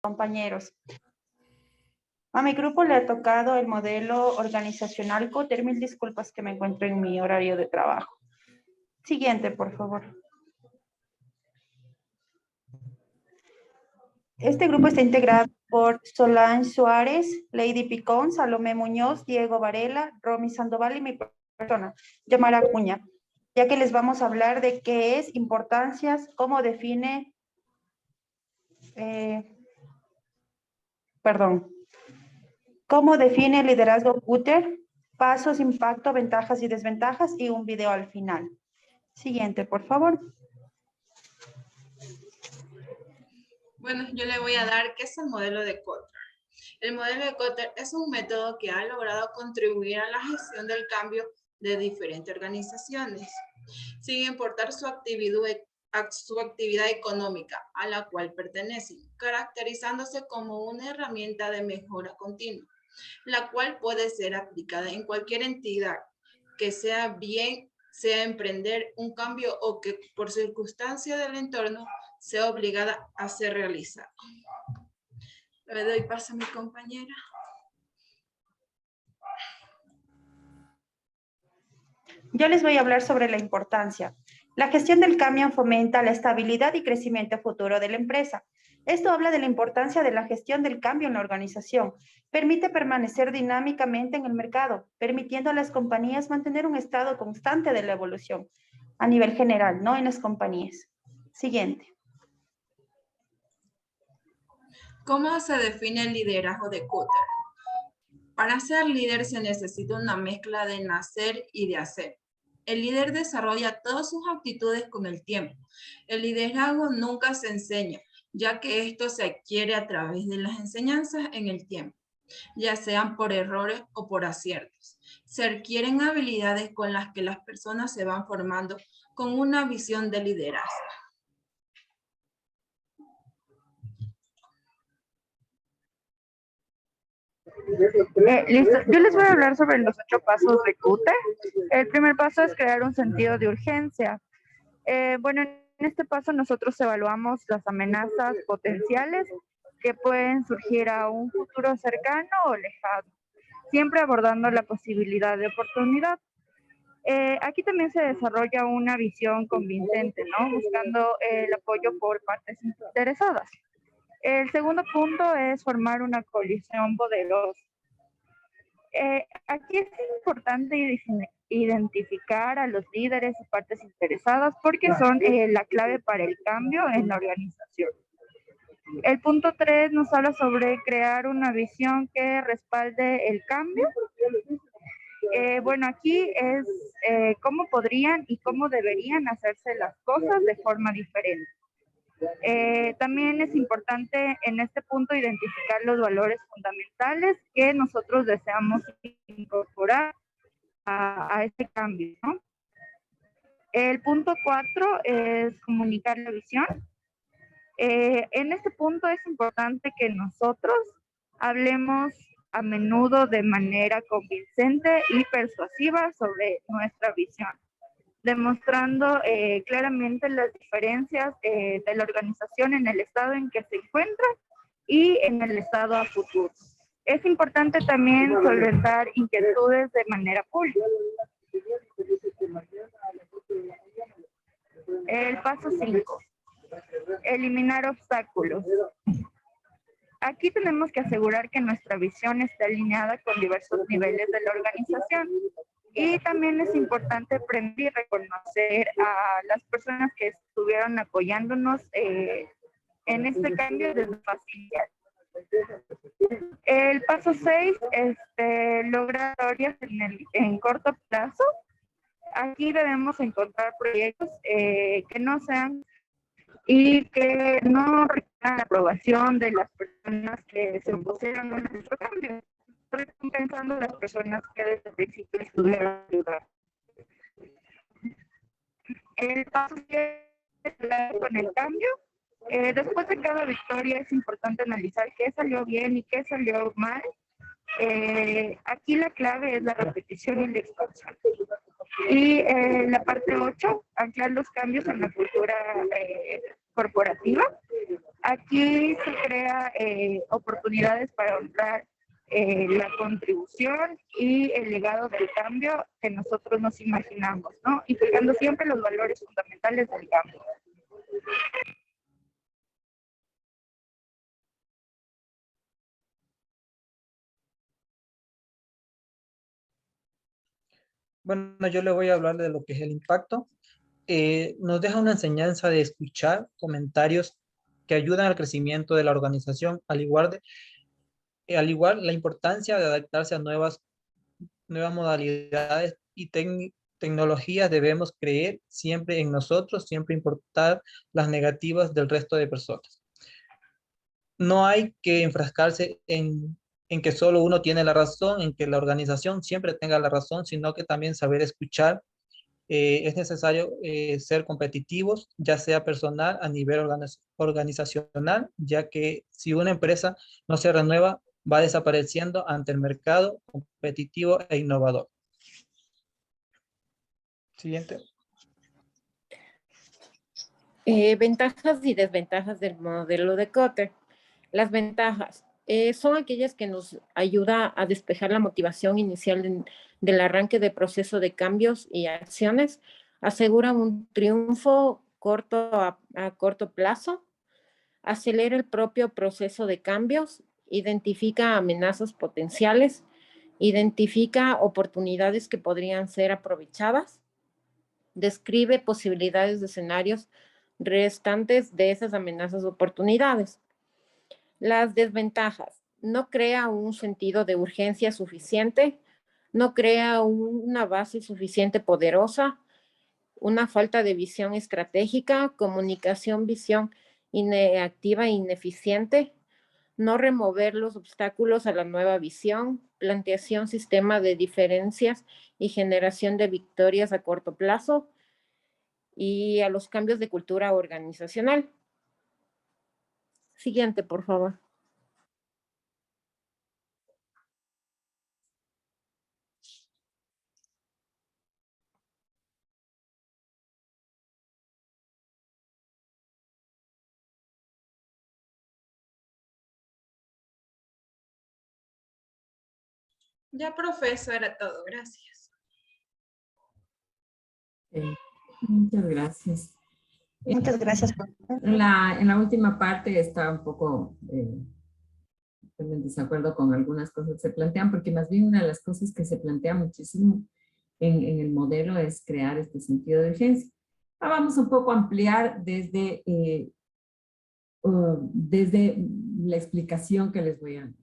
compañeros. A mi grupo le ha tocado el modelo organizacional Cotter. Mil disculpas que me encuentro en mi horario de trabajo. Siguiente, por favor. Este grupo está integrado por Solange Suárez, Lady Picón, Salomé Muñoz, Diego Varela, Romy Sandoval y mi persona, Yamara Acuña, ya que les vamos a hablar de qué es, importancias, cómo define, cómo define el liderazgo Cotter, pasos, impacto, ventajas y desventajas y un video al final. Siguiente, por favor. Bueno, yo le voy a dar qué es el modelo de Cotter. El modelo de Cotter es un método que ha logrado contribuir a la gestión del cambio de diferentes organizaciones, sin importar su actividad económica a la cual pertenecen, caracterizándose como una herramienta de mejora continua, la cual puede ser aplicada en cualquier entidad que sea emprender un cambio o que por circunstancia del entorno sea obligada a ser realizada. Le doy paso a mi compañera. Yo les voy a hablar sobre la importancia. La gestión del cambio fomenta la estabilidad y crecimiento futuro de la empresa. Esto habla de la importancia de la gestión del cambio en la organización. Permite permanecer dinámicamente en el mercado, permitiendo a las compañías mantener un estado constante de la evolución a nivel general, no en las compañías. Siguiente. ¿Cómo se define el liderazgo de Cotter? Para ser líder se necesita una mezcla de nacer y de hacer. El líder desarrolla todas sus actitudes con el tiempo. El liderazgo nunca se enseña, ya que esto se adquiere a través de las enseñanzas en el tiempo, ya sean por errores o por aciertos. Se requieren habilidades con las que las personas se van formando con una visión de liderazgo. Listo. Yo les voy a hablar sobre los 8 pasos de Cotter. El primer paso es crear un sentido de urgencia. Bueno, en este paso nosotros evaluamos las amenazas potenciales que pueden surgir a un futuro cercano o lejano, siempre abordando la posibilidad de oportunidad. Aquí también se desarrolla una visión convincente, ¿no? Buscando el apoyo por partes interesadas. El segundo punto es formar una coalición poderosa. Aquí es importante identificar a los líderes y partes interesadas porque son la clave para el cambio en la organización. El punto 3 nos habla sobre crear una visión que respalde el cambio. Bueno, aquí es cómo podrían y cómo deberían hacerse las cosas de forma diferente. También es importante en este punto identificar los valores fundamentales que nosotros deseamos incorporar a este cambio, ¿no? El punto 4 es comunicar la visión. En este punto es importante que nosotros hablemos a menudo de manera convincente y persuasiva sobre nuestra visión, demostrando claramente las diferencias de la organización en el estado en que se encuentra y en el estado a futuro. Es importante también solventar inquietudes de manera pública. El paso 5. Eliminar obstáculos. Aquí tenemos que asegurar que nuestra visión esté alineada con diversos niveles de la organización. Y también es importante aprender y reconocer a las personas que estuvieron apoyándonos en este cambio desde facilidad. El paso 6 es lograr victorias en corto plazo. Aquí debemos encontrar proyectos que no sean y que no requieran la aprobación de las personas que se opusieron a nuestro cambio, recompensando a las personas que desde el principio estuvieron ayudando. El paso 7 es con el cambio. Después de cada victoria es importante analizar qué salió bien y qué salió mal. Aquí la clave es la repetición y la expansión. Y la parte 8, anclar los cambios en la cultura corporativa. Aquí se crea oportunidades para honrar la contribución y el legado del cambio que nosotros nos imaginamos, ¿no? Implicando siempre los valores fundamentales del cambio. Bueno, yo le voy a hablar de lo que es el impacto. Nos deja una enseñanza de escuchar comentarios que ayudan al crecimiento de la organización, al igual la importancia de adaptarse a nuevas modalidades y tecnologías. Debemos creer siempre en nosotros, siempre importar las negativas del resto de personas. No hay que enfrascarse en que solo uno tiene la razón, en que la organización siempre tenga la razón, sino que también saber escuchar. Es necesario ser competitivos, ya sea personal a nivel organizacional, ya que si una empresa no se renueva, va desapareciendo ante el mercado competitivo e innovador. Siguiente. Ventajas y desventajas del modelo de Kotter. Las ventajas son aquellas que nos ayuda a despejar la motivación inicial del arranque de proceso de cambios y acciones, aseguran un triunfo a corto plazo, acelera el propio proceso de cambios, identifica amenazas potenciales, identifica oportunidades que podrían ser aprovechadas, describe posibilidades de escenarios restantes de esas amenazas o oportunidades. Las desventajas: no crea un sentido de urgencia suficiente, no crea una base suficiente poderosa, una falta de visión estratégica, visión inactiva e ineficiente, no remover los obstáculos a la nueva visión, planteación sistema de diferencias y generación de victorias a corto plazo, y a los cambios de cultura organizacional. Siguiente, por favor. Ya, profesor, era todo. Gracias. Muchas gracias. Muchas gracias, profesor. En la última parte está un poco en desacuerdo con algunas cosas que se plantean, porque más bien una de las cosas que se plantea muchísimo en el modelo es crear este sentido de urgencia. Vamos un poco a ampliar desde la explicación que les voy a dar.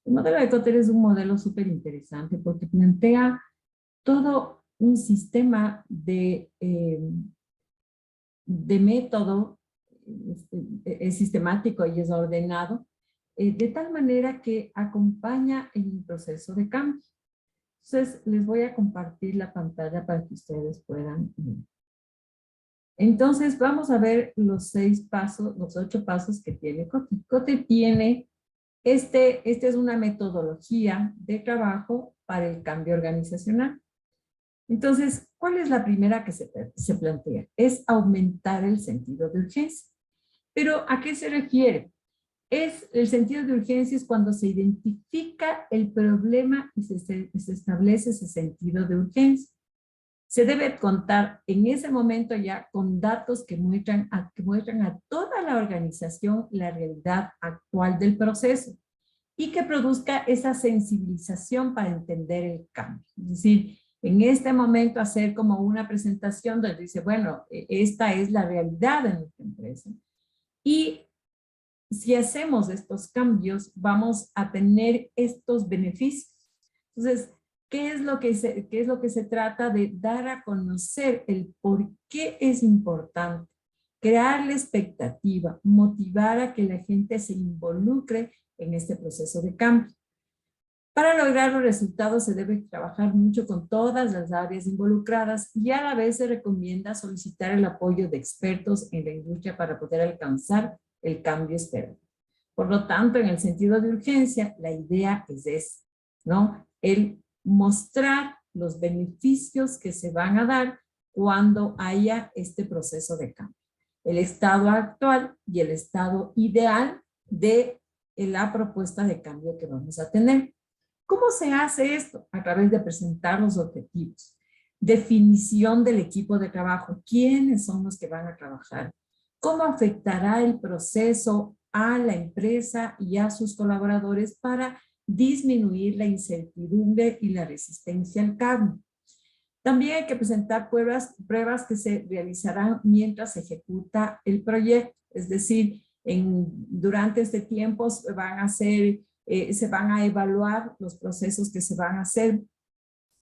El modelo de Kotter es un modelo súper interesante porque plantea todo un sistema de método, es sistemático y es ordenado, de tal manera que acompaña el proceso de cambio. Entonces, les voy a compartir la pantalla para que ustedes puedan ver. Entonces, vamos a ver los 6 pasos, los 8 pasos que tiene Kotter. Kotter tiene, esta es una metodología de trabajo para el cambio organizacional. Entonces, ¿cuál es la primera que se plantea? Es aumentar el sentido de urgencia. ¿Pero a qué se refiere? El sentido de urgencia es cuando se identifica el problema y se establece ese sentido de urgencia. Se debe contar en ese momento ya con datos que muestran a toda la organización la realidad actual del proceso y que produzca esa sensibilización para entender el cambio. Es decir, en este momento hacer como una presentación donde dice, bueno, esta es la realidad de nuestra empresa. Y si hacemos estos cambios, vamos a tener estos beneficios. Entonces, ¿qué es lo que se trata de dar a conocer el por qué es importante? Crear la expectativa, motivar a que la gente se involucre en este proceso de cambio. Para lograr los resultados se debe trabajar mucho con todas las áreas involucradas y a la vez se recomienda solicitar el apoyo de expertos en la industria para poder alcanzar el cambio esperado. Por lo tanto, en el sentido de urgencia, la idea es esa, ¿no? El mostrar los beneficios que se van a dar cuando haya este proceso de cambio. el estado actual y el estado ideal de la propuesta de cambio que vamos a tener. ¿Cómo se hace esto? A través de presentar los objetivos, definición del equipo de trabajo, quiénes son los que van a trabajar, cómo afectará el proceso a la empresa y a sus colaboradores para disminuir la incertidumbre y la resistencia al cambio. También hay que presentar pruebas que se realizarán mientras se ejecuta el proyecto, es decir, durante este tiempo se van a evaluar los procesos que se van a hacer,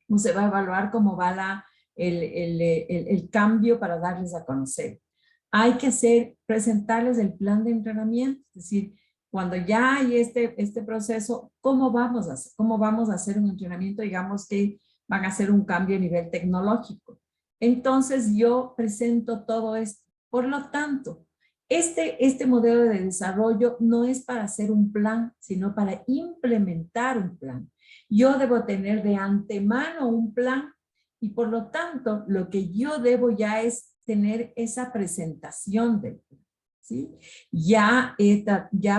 o se va a evaluar cómo va el cambio para darles a conocer. Hay que presentarles el plan de entrenamiento, es decir, cuando ya hay este proceso, ¿cómo vamos a hacer un entrenamiento? Digamos que van a hacer un cambio a nivel tecnológico. Entonces yo presento todo esto. Por lo tanto, este modelo de desarrollo no es para hacer un plan, sino para implementar un plan. Yo debo tener de antemano un plan y por lo tanto lo que yo debo ya es tener esa presentación del plan, ¿sí? Ya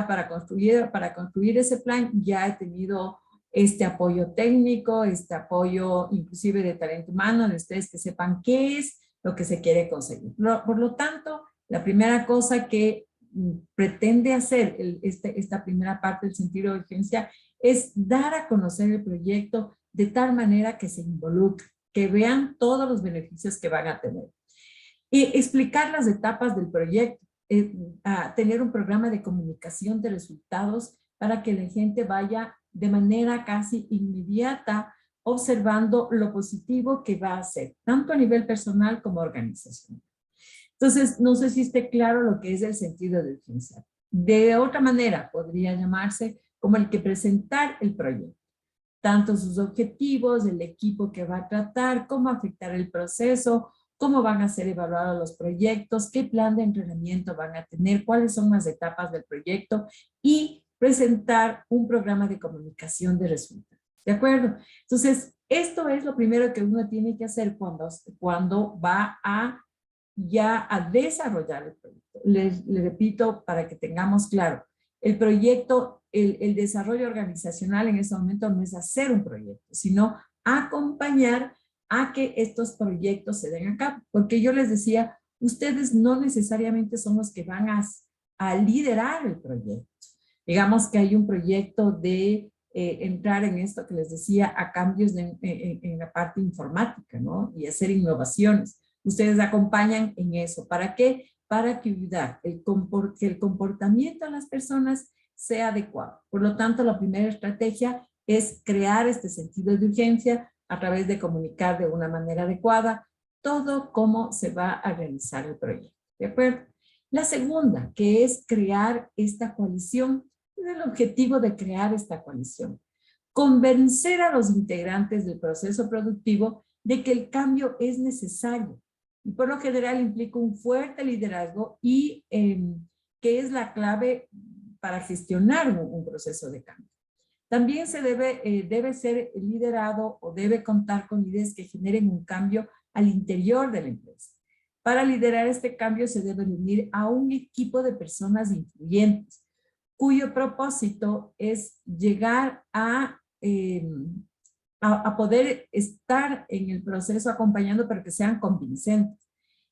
para construir ese plan ya he tenido este apoyo técnico, este apoyo inclusive de talento humano, de ustedes que sepan qué es lo que se quiere conseguir. Por lo tanto, la primera cosa que pretende hacer esta primera parte del sentido de urgencia es dar a conocer el proyecto de tal manera que se involucren, que vean todos los beneficios que van a tener. Y explicar las etapas del proyecto, tener un programa de comunicación de resultados para que la gente vaya de manera casi inmediata observando lo positivo que va a hacer, tanto a nivel personal como organizacional. Entonces, no sé si esté claro lo que es el sentido de urgencia. De otra manera, podría llamarse como el que presentar el proyecto, tanto sus objetivos, el equipo que va a tratar, cómo afectar el proceso, cómo van a ser evaluados los proyectos, qué plan de entrenamiento van a tener, cuáles son las etapas del proyecto y presentar un programa de comunicación de resultados. ¿De acuerdo? Entonces, esto es lo primero que uno tiene que hacer cuando va a desarrollar el proyecto. Les repito para que tengamos claro, el proyecto, el desarrollo organizacional en este momento no es hacer un proyecto, sino acompañar a que estos proyectos se den a cabo. Porque yo les decía, ustedes no necesariamente son los que van a liderar el proyecto. Digamos que hay un proyecto de entrar en esto que les decía, a cambios en la parte informática, ¿no? Y hacer innovaciones. Ustedes acompañan en eso. ¿Para qué? Para que el comportamiento de las personas sea adecuado. Por lo tanto, la primera estrategia es crear este sentido de urgencia a través de comunicar de una manera adecuada todo cómo se va a realizar el proyecto. ¿De acuerdo? La segunda, que es crear esta coalición, es el objetivo de crear esta coalición. Convencer a los integrantes del proceso productivo de que el cambio es necesario. Y por lo general implica un fuerte liderazgo y que es la clave para gestionar un proceso de cambio. También debe ser liderado o debe contar con líderes que generen un cambio al interior de la empresa. Para liderar este cambio se debe unir a un equipo de personas influyentes, cuyo propósito es llegar a poder estar en el proceso acompañando, pero que sean convincentes,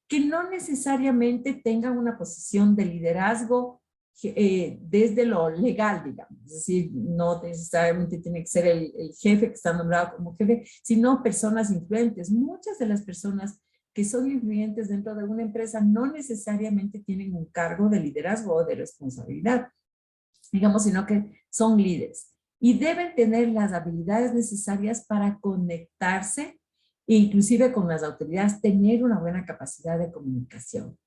que no necesariamente tengan una posición de liderazgo desde lo legal, digamos. Es decir, no necesariamente tiene que ser el jefe que está nombrado como jefe, sino personas influyentes. Muchas de las personas que son influyentes dentro de una empresa no necesariamente tienen un cargo de liderazgo o de responsabilidad, digamos, sino que son líderes. Y deben tener las habilidades necesarias para conectarse, e inclusive con las autoridades, tener una buena capacidad de comunicación.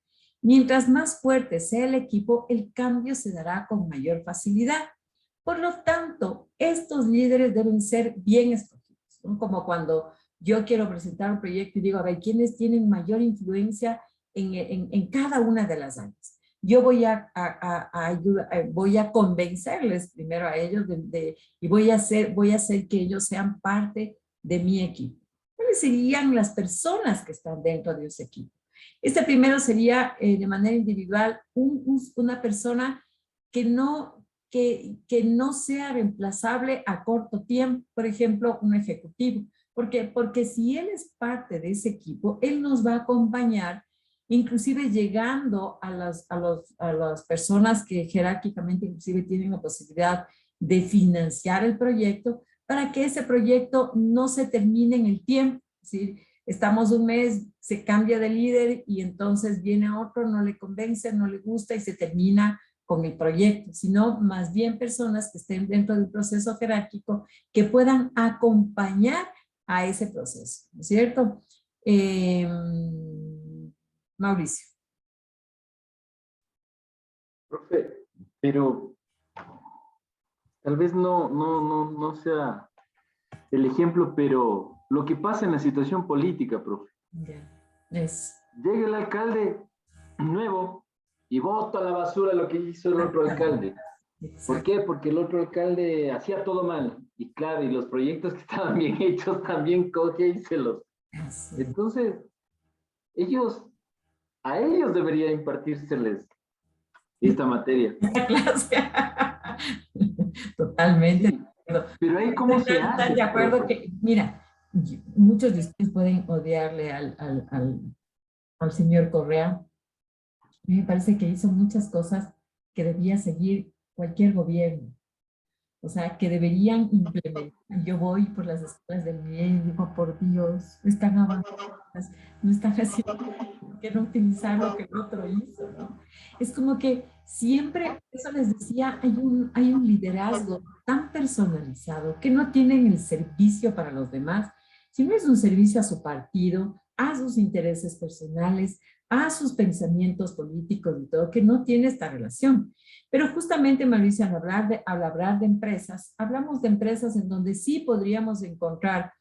Mientras más fuerte sea el equipo, el cambio se dará con mayor facilidad. Por lo tanto, estos líderes deben ser bien escogidos, ¿no? Como cuando yo quiero presentar un proyecto y digo, a ver, ¿quiénes tienen mayor influencia en cada una de las áreas? Yo voy a convencerles primero a ellos y voy a hacer que ellos sean parte de mi equipo. ¿Cuáles serían las personas que están dentro de ese equipo? Este primero sería de manera individual una persona que no sea reemplazable a corto tiempo, por ejemplo, un ejecutivo. ¿Por qué? Porque si él es parte de ese equipo, él nos va a acompañar, inclusive llegando a las personas que jerárquicamente inclusive tienen la posibilidad de financiar el proyecto, para que ese proyecto no se termine en el tiempo. ¿Sí? Estamos un mes, se cambia de líder y entonces viene otro, no le convence, no le gusta y se termina con el proyecto, sino más bien personas que estén dentro del proceso jerárquico que puedan acompañar a ese proceso, ¿no es cierto? Mauricio. Profe, pero tal vez no sea el ejemplo, pero lo que pasa en la situación política, profe. Llega el alcalde nuevo y bota a la basura lo que hizo el otro alcalde. ¿Por qué? Porque el otro alcalde hacía todo mal. Y claro, y los proyectos que estaban bien hechos también coge y se los... Entonces, a ellos debería impartírseles esta materia. Totalmente. Sí, pero ahí cómo se hace. De acuerdo que, mira, muchos de ustedes pueden odiarle al señor Correa. A mí me parece que hizo muchas cosas que debía seguir cualquier gobierno. O sea, que deberían implementar. Yo voy por las escuelas del bien y digo, por Dios, están avanzadas, no están haciendo, ¿por qué no utilizar lo que el otro hizo? ¿No? Es como que siempre, eso les decía, hay un liderazgo tan personalizado que no tienen el servicio para los demás, sino es un servicio a su partido, a sus intereses personales, a sus pensamientos políticos y todo, que no tiene esta relación. Pero justamente, Mauricio, al hablar de empresas, hablamos de empresas en donde sí podríamos encontrar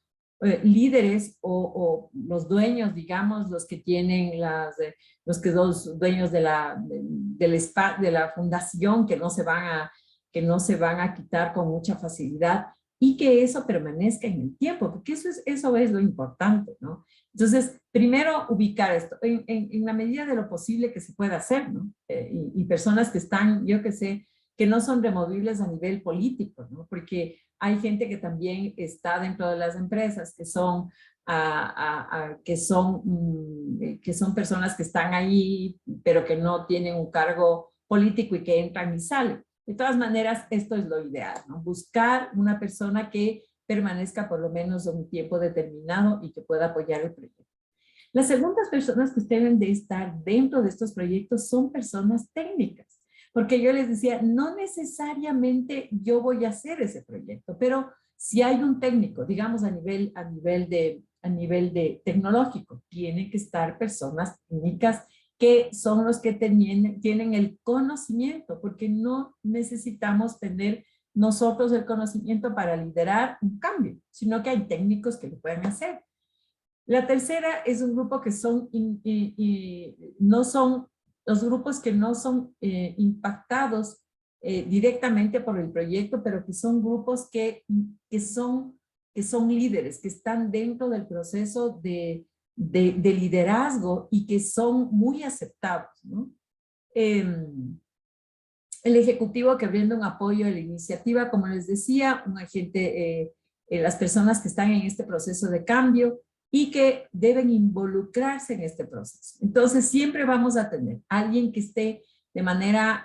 líderes o los dueños, digamos, los que tienen los dueños de la fundación que no se van a quitar con mucha facilidad y que eso permanezca en el tiempo, porque eso es lo importante, ¿no? Entonces, primero ubicar esto en la medida de lo posible que se pueda hacer, ¿no? Y personas que están, yo que sé, que no son removibles a nivel político, ¿no? Porque hay gente que también está dentro de las empresas, que son personas que están ahí, pero que no tienen un cargo político y que entran y salen. De todas maneras, esto es lo ideal, ¿no? Buscar una persona que permanezca por lo menos un tiempo determinado y que pueda apoyar el proyecto. Las segundas personas que deben de estar dentro de estos proyectos son personas técnicas, porque yo les decía, no necesariamente yo voy a hacer ese proyecto, pero si hay un técnico, digamos a nivel de tecnológico, tienen que estar personas técnicas que son los que tienen el conocimiento, porque no necesitamos tener nosotros el conocimiento para liderar un cambio, sino que hay técnicos que lo pueden hacer. La tercera es un grupo que los grupos que no son impactados directamente por el proyecto, pero que son grupos que son líderes, que están dentro del proceso de liderazgo y que son muy aceptados, ¿no? El ejecutivo que brinda un apoyo a la iniciativa, como les decía, un agente, las personas que están en este proceso de cambio y que deben involucrarse en este proceso. Entonces, siempre vamos a tener alguien que esté de manera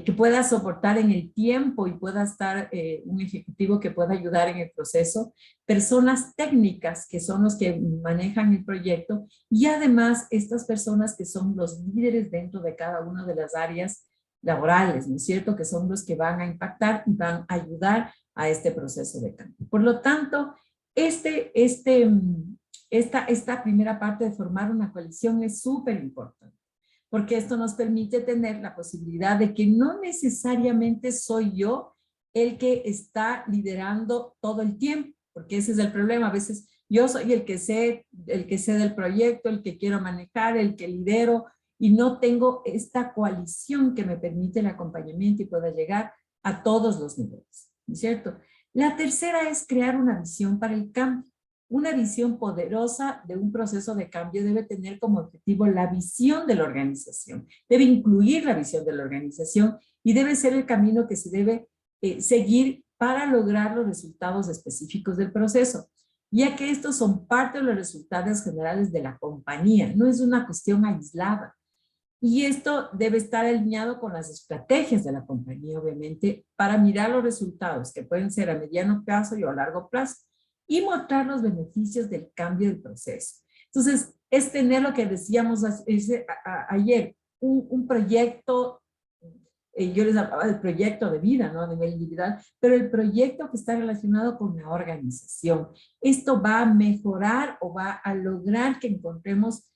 que pueda soportar en el tiempo y pueda estar un ejecutivo que pueda ayudar en el proceso, personas técnicas que son los que manejan el proyecto y además estas personas que son los líderes dentro de cada una de las áreas laborales, ¿no es cierto? Que son los que van a impactar y van a ayudar a este proceso de cambio. Por lo tanto, esta primera parte de formar una coalición es súper importante, porque esto nos permite tener la posibilidad de que no necesariamente soy yo el que está liderando todo el tiempo, porque ese es el problema. A veces yo soy el que sé del proyecto, el que quiero manejar, el que lidero, y no tengo esta coalición que me permite el acompañamiento y pueda llegar a todos los niveles, ¿no es cierto? La tercera es crear una visión para el cambio. Una visión poderosa de un proceso de cambio debe tener como objetivo la visión de la organización, debe incluir la visión de la organización y debe ser el camino que se debe seguir para lograr los resultados específicos del proceso, ya que estos son parte de los resultados generales de la compañía, no es una cuestión aislada. Y esto debe estar alineado con las estrategias de la compañía, obviamente, para mirar los resultados, que pueden ser a mediano plazo y a largo plazo, y mostrar los beneficios del cambio del proceso. Entonces, es tener lo que decíamos ayer, un proyecto, yo les hablaba del proyecto de vida, ¿no? A nivel individual, pero el proyecto que está relacionado con la organización. Esto va a mejorar o va a lograr que encontremos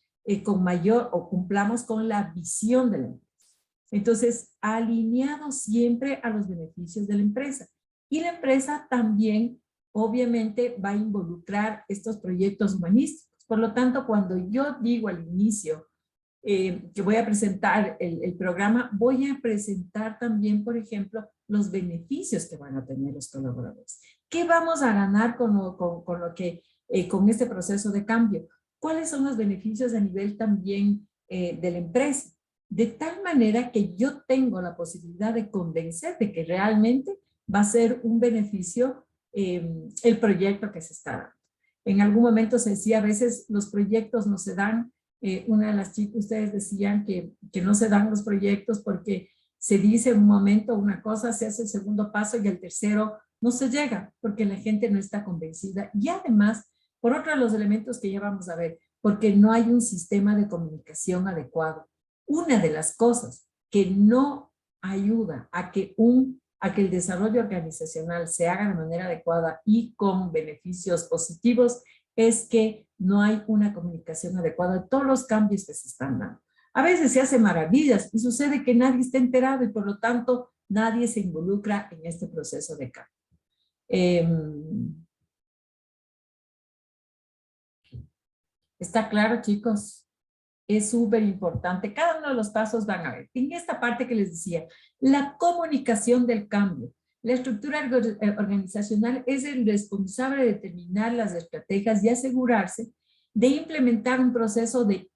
con mayor o cumplamos con la visión de la empresa. Entonces, alineado siempre a los beneficios de la empresa. Y la empresa también, obviamente, va a involucrar estos proyectos humanísticos. Por lo tanto, cuando yo digo al inicio que voy a presentar el programa, voy a presentar también, por ejemplo, los beneficios que van a tener los colaboradores. ¿Qué vamos a ganar con este proceso de cambio? ¿Cuáles son los beneficios a nivel también de la empresa? De tal manera que yo tengo la posibilidad de convencer de que realmente va a ser un beneficio el proyecto que se está dando. En algún momento se decía, a veces los proyectos no se dan. Una de las chicas, ustedes decían que no se dan los proyectos porque se dice en un momento una cosa, se hace el segundo paso y el tercero no se llega porque la gente no está convencida. Y además, por otro de los elementos que ya vamos a ver, porque no hay un sistema de comunicación adecuado. Una de las cosas que no ayuda a que el desarrollo organizacional se haga de manera adecuada y con beneficios positivos es que no hay una comunicación adecuada de todos los cambios que se están dando. A veces se hacen maravillas y sucede que nadie está enterado y por lo tanto nadie se involucra en este proceso de cambio. ¿Está claro, chicos? Es súper importante. Cada uno de los pasos van a ver. En esta parte que les decía, la comunicación del cambio. La estructura organizacional es el responsable de determinar las estrategias y asegurarse de implementar un proceso de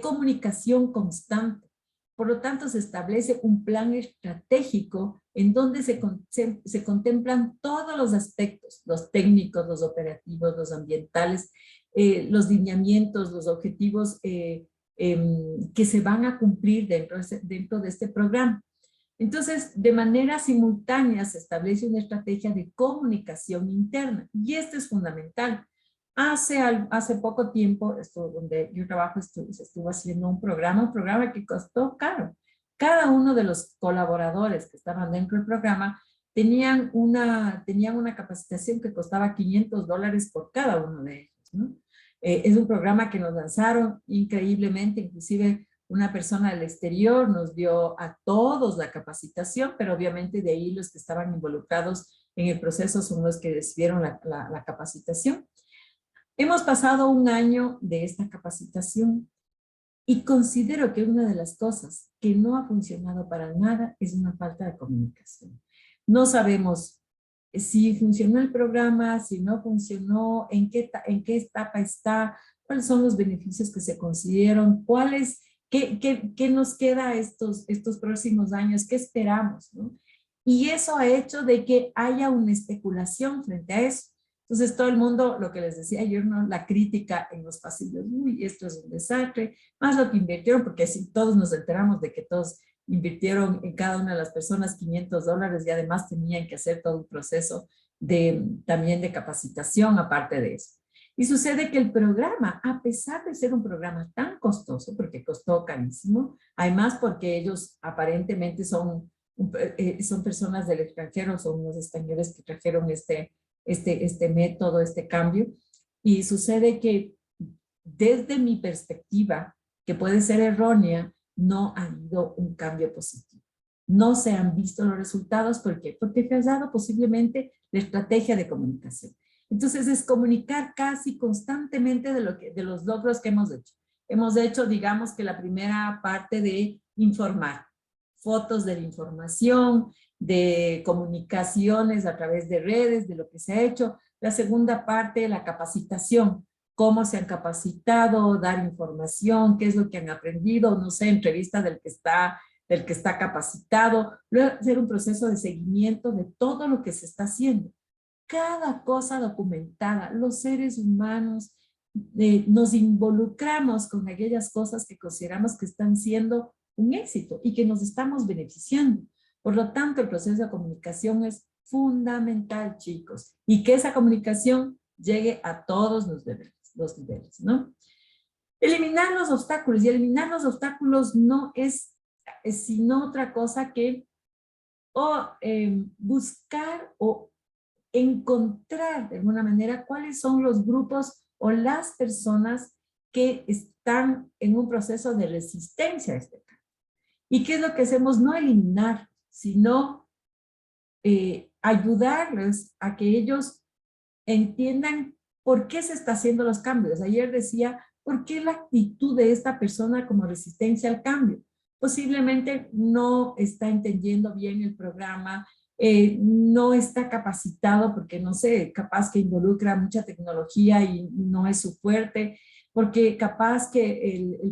comunicación constante. Por lo tanto, se establece un plan estratégico en donde se contemplan todos los aspectos, los técnicos, los operativos, los ambientales, los lineamientos, los objetivos que se van a cumplir dentro de este programa. Entonces, de manera simultánea se establece una estrategia de comunicación interna y esto es fundamental. Hace poco tiempo, donde yo trabajo, se estuvo haciendo un programa que costó caro. Cada uno de los colaboradores que estaban dentro del programa tenían una capacitación que costaba $500 por cada uno de ellos, ¿no? Es un programa que nos lanzaron increíblemente, inclusive una persona del exterior nos dio a todos la capacitación, pero obviamente de ahí los que estaban involucrados en el proceso son los que recibieron la capacitación. Hemos pasado un año de esta capacitación y considero que una de las cosas que no ha funcionado para nada es una falta de comunicación. No sabemos si funcionó el programa, si no funcionó, en qué etapa está, cuáles son los beneficios que se consiguieron, qué nos queda estos próximos años, qué esperamos, ¿no? Y eso ha hecho de que haya una especulación frente a eso. Entonces todo el mundo, lo que les decía ayer, ¿no? La crítica en los pasillos, uy, esto es un desastre, más lo que invirtieron, porque si todos nos enteramos de que todos invirtieron en cada una de las personas $500 y además tenían que hacer todo un proceso también de capacitación aparte de eso. Y sucede que el programa, a pesar de ser un programa tan costoso, porque costó carísimo, además porque ellos aparentemente son personas del extranjero, son unos españoles que trajeron este método, este cambio, y sucede que desde mi perspectiva, que puede ser errónea, no ha habido un cambio positivo. No se han visto los resultados. ¿Por qué? Porque ha fallado posiblemente la estrategia de comunicación. Entonces es comunicar casi constantemente de los logros que hemos hecho. Hemos hecho, digamos que la primera parte de informar, fotos de la información, de comunicaciones a través de redes, de lo que se ha hecho, La segunda parte, la capacitación. Cómo se han capacitado, dar información, qué es lo que han aprendido, no sé, entrevista del que está capacitado. Luego hacer un proceso de seguimiento de todo lo que se está haciendo. Cada cosa documentada. Los seres humanos nos involucramos con aquellas cosas que consideramos que están siendo un éxito y que nos estamos beneficiando. Por lo tanto, el proceso de comunicación es fundamental, chicos, y que esa comunicación llegue a todos los niveles, ¿no? Eliminar los obstáculos, y eliminar los obstáculos no es sino otra cosa que buscar o encontrar de alguna manera cuáles son los grupos o las personas que están en un proceso de resistencia a este cambio. ¿Y qué es lo que hacemos? No eliminar, sino ayudarles a que ellos entiendan por qué se están haciendo los cambios. Ayer decía, ¿por qué la actitud de esta persona como resistencia al cambio? Posiblemente no está entendiendo bien el programa, no está capacitado porque, no sé, capaz que involucra mucha tecnología y no es su fuerte, porque capaz que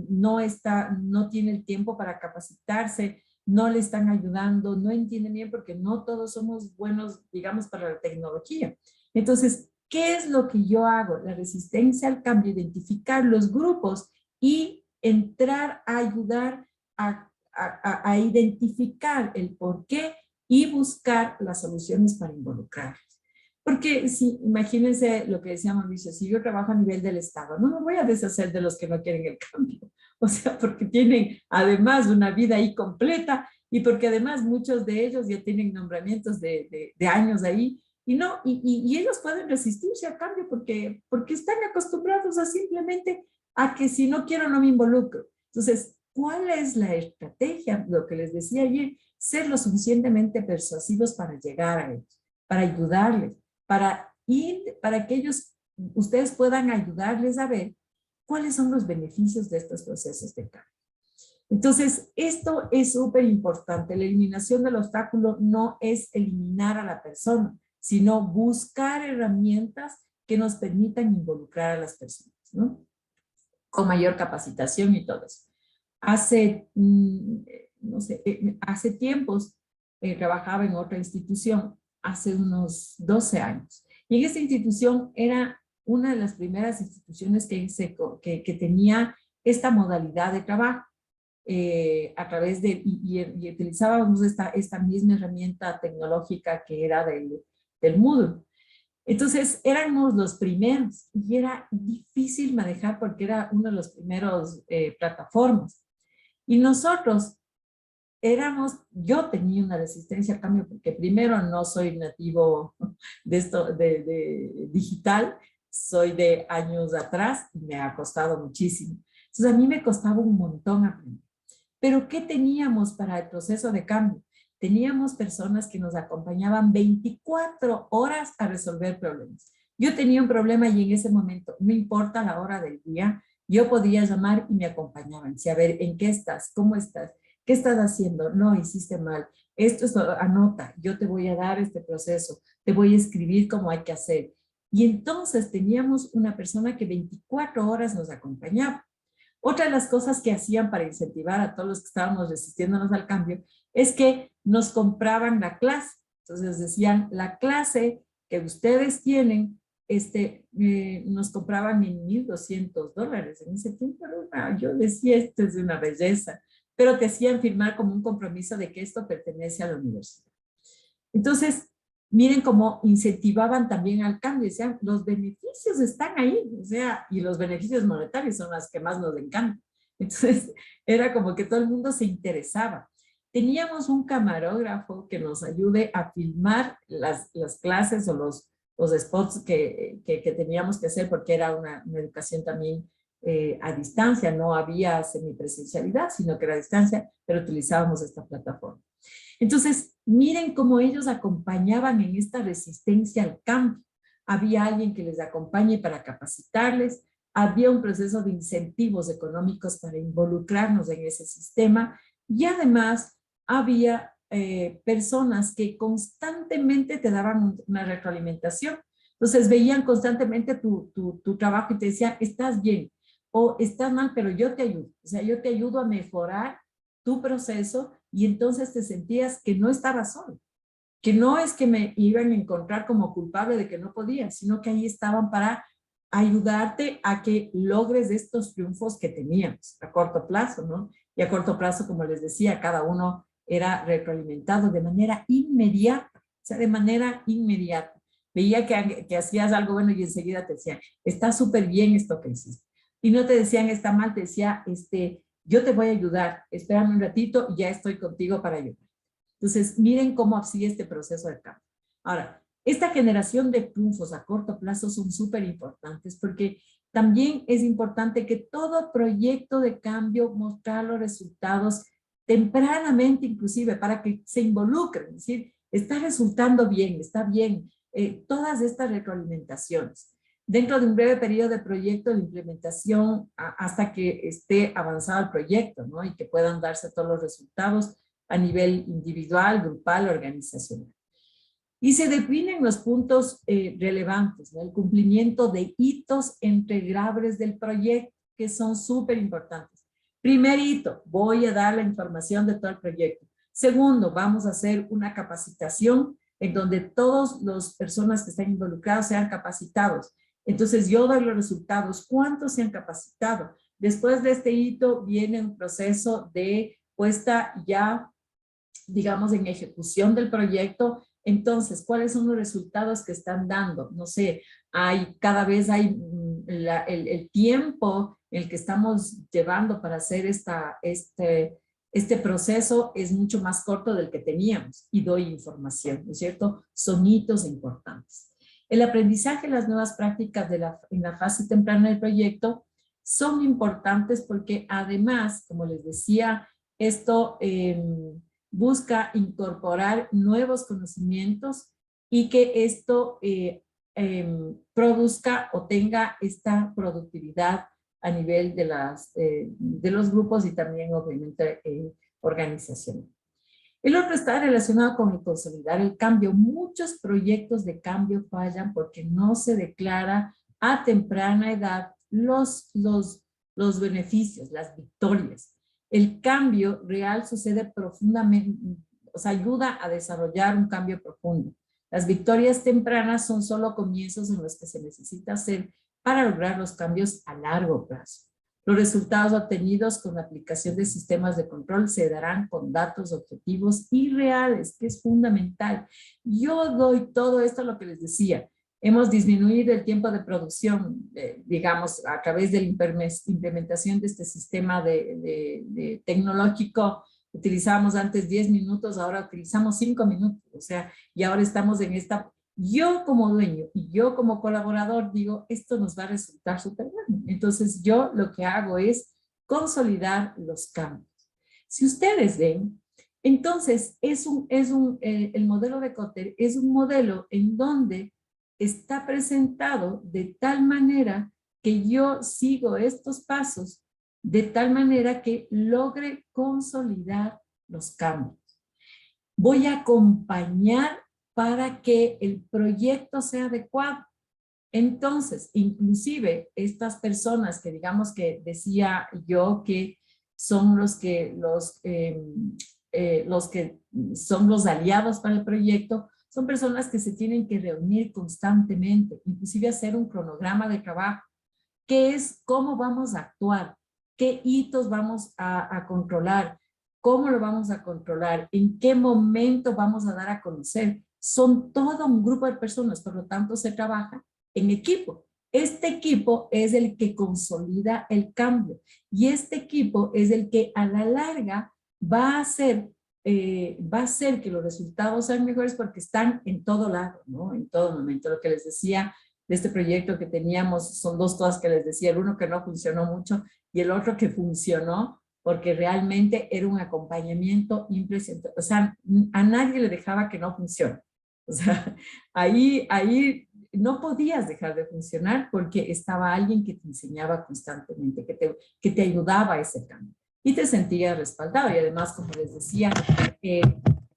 no tiene el tiempo para capacitarse, no le están ayudando, no entienden bien porque no todos somos buenos, digamos, para la tecnología. Entonces, ¿qué es lo que yo hago? La resistencia al cambio, identificar los grupos y entrar a ayudar a identificar el por qué y buscar las soluciones para involucrarlos. Porque si, imagínense lo que decía Mauricio, si yo trabajo a nivel del Estado, no me voy a deshacer de los que no quieren el cambio. O sea, porque tienen además una vida ahí completa y porque además muchos de ellos ya tienen nombramientos de años ahí y ellos pueden resistirse al cambio porque están acostumbrados a simplemente a que si no quiero no me involucro. Entonces, ¿cuál es la estrategia? Lo que les decía ayer, ser lo suficientemente persuasivos para llegar a ellos, para ayudarles, para que ellos, ustedes puedan ayudarles a ver cuáles son los beneficios de estos procesos de cambio. Entonces, esto es súper importante. La eliminación del obstáculo no es eliminar a la persona, sino buscar herramientas que nos permitan involucrar a las personas, ¿no? Con mayor capacitación y todo eso. Hace tiempos trabajaba en otra institución, hace unos 12 años. Y en esta institución era una de las primeras instituciones que tenía esta modalidad de trabajo a través de, y utilizábamos esta misma herramienta tecnológica que era del Moodle. Entonces éramos los primeros y era difícil manejar porque era uno de los primeros plataformas. Y nosotros yo tenía una resistencia al cambio porque primero no soy nativo de digital, soy de años atrás y me ha costado muchísimo. Entonces a mí me costaba un montón aprender. Pero ¿qué teníamos para el proceso de cambio? Teníamos personas que nos acompañaban 24 horas a resolver problemas. Yo tenía un problema y en ese momento, no importa la hora del día, yo podía llamar y me acompañaban. Decía, a ver, ¿en qué estás? ¿Cómo estás? ¿Qué estás haciendo? No, hiciste mal. Esto es, anota, yo te voy a dar este proceso, te voy a escribir cómo hay que hacer. Y entonces teníamos una persona que 24 horas nos acompañaba. Otra de las cosas que hacían para incentivar a todos los que estábamos resistiéndonos al cambio es que nos compraban la clase. Entonces decían, la clase que ustedes tienen, nos compraban en $1,200. En ese tiempo yo decía, esto es una belleza, pero te hacían firmar como un compromiso de que esto pertenece a la universidad. Entonces, miren cómo incentivaban también al cambio, decían, los beneficios están ahí, o sea, y los beneficios monetarios son las que más nos encantan. Entonces, era como que todo el mundo se interesaba. Teníamos un camarógrafo que nos ayude a filmar las clases o los spots que teníamos que hacer porque era una educación también a distancia, no había semipresencialidad, sino que era a distancia, pero utilizábamos esta plataforma. Entonces, miren cómo ellos acompañaban en esta resistencia al cambio. Había alguien que les acompañe para capacitarles, había un proceso de incentivos económicos para involucrarnos en ese sistema y además había personas que constantemente te daban una retroalimentación. Entonces veían constantemente tu trabajo y te decían, estás bien o estás mal, pero yo te ayudo. O sea, yo te ayudo a mejorar tu proceso y entonces te sentías que no estabas solo. Que no es que me iban a encontrar como culpable de que no podía, sino que ahí estaban para ayudarte a que logres estos triunfos que teníamos a corto plazo, ¿no? Y a corto plazo, como les decía, cada uno era retroalimentado de manera inmediata, o sea, de manera inmediata. Veía que hacías algo bueno y enseguida te decían, está súper bien esto que hiciste. Y no te decían, está mal, te decía, yo te voy a ayudar, espérame un ratito y ya estoy contigo para ayudar. Entonces, miren cómo así este proceso de cambio. Ahora, esta generación de triunfos a corto plazo son súper importantes porque también es importante que todo proyecto de cambio mostrar los resultados tempranamente inclusive para que se involucren, es decir, está resultando bien, está bien, todas estas retroalimentaciones. Dentro de un breve periodo de proyecto de implementación hasta que esté avanzado el proyecto, ¿no? Y que puedan darse todos los resultados a nivel individual, grupal, organizacional. Y se definen los puntos relevantes, ¿no? El cumplimiento de hitos entregables del proyecto, que son súper importantes. Primer hito, voy a dar la información de todo el proyecto. Segundo, vamos a hacer una capacitación en donde todas las personas que están involucradas sean capacitados. Entonces yo doy los resultados, ¿cuántos se han capacitado? Después de este hito viene un proceso de puesta ya, digamos, en ejecución del proyecto. Entonces, ¿cuáles son los resultados que están dando? No sé, cada vez hay el tiempo en el que estamos llevando para hacer este proceso es mucho más corto del que teníamos y doy información, ¿no es cierto? Son hitos importantes. El aprendizaje y las nuevas prácticas en la fase temprana del proyecto son importantes porque además, como les decía, esto busca incorporar nuevos conocimientos y que esto produzca o tenga esta productividad a nivel de los grupos y también obviamente organizacional. El otro está relacionado con el consolidar el cambio. Muchos proyectos de cambio fallan porque no se declara a temprana edad los beneficios, las victorias. El cambio real sucede profundamente, o sea, ayuda a desarrollar un cambio profundo. Las victorias tempranas son solo comienzos en los que se necesita hacer para lograr los cambios a largo plazo. Los resultados obtenidos con la aplicación de sistemas de control se darán con datos objetivos y reales, que es fundamental. Yo doy todo esto a lo que les decía. Hemos disminuido el tiempo de producción, digamos, a través de la implementación de este sistema tecnológico. Utilizábamos antes 10 minutos, ahora utilizamos 5 minutos. O sea, y ahora estamos en esta... Yo como dueño y yo como colaborador digo, esto nos va a resultar súper bueno. Entonces yo lo que hago es consolidar los cambios. Si ustedes ven, entonces el modelo de Kotter es un modelo en donde está presentado de tal manera que yo sigo estos pasos de tal manera que logre consolidar los cambios. Voy a acompañar para que el proyecto sea adecuado. Entonces, inclusive estas personas que digamos que decía yo que son los que son los aliados para el proyecto, son personas que se tienen que reunir constantemente, inclusive hacer un cronograma de trabajo, que es cómo vamos a actuar, qué hitos vamos a controlar, cómo lo vamos a controlar, en qué momento vamos a dar a conocer. Son todo un grupo de personas, por lo tanto se trabaja en equipo. Este equipo es el que consolida el cambio y este equipo es el que a la larga va a hacer que los resultados sean mejores porque están en todo lado, ¿no? En todo momento. Lo que les decía de este proyecto que teníamos son dos cosas que les decía, el uno que no funcionó mucho y el otro que funcionó porque realmente era un acompañamiento impresionante. O sea, a nadie le dejaba que no funcione. O sea, ahí no podías dejar de funcionar porque estaba alguien que te enseñaba constantemente, que te ayudaba a ese cambio. Y te sentías respaldado. Y además, como les decía,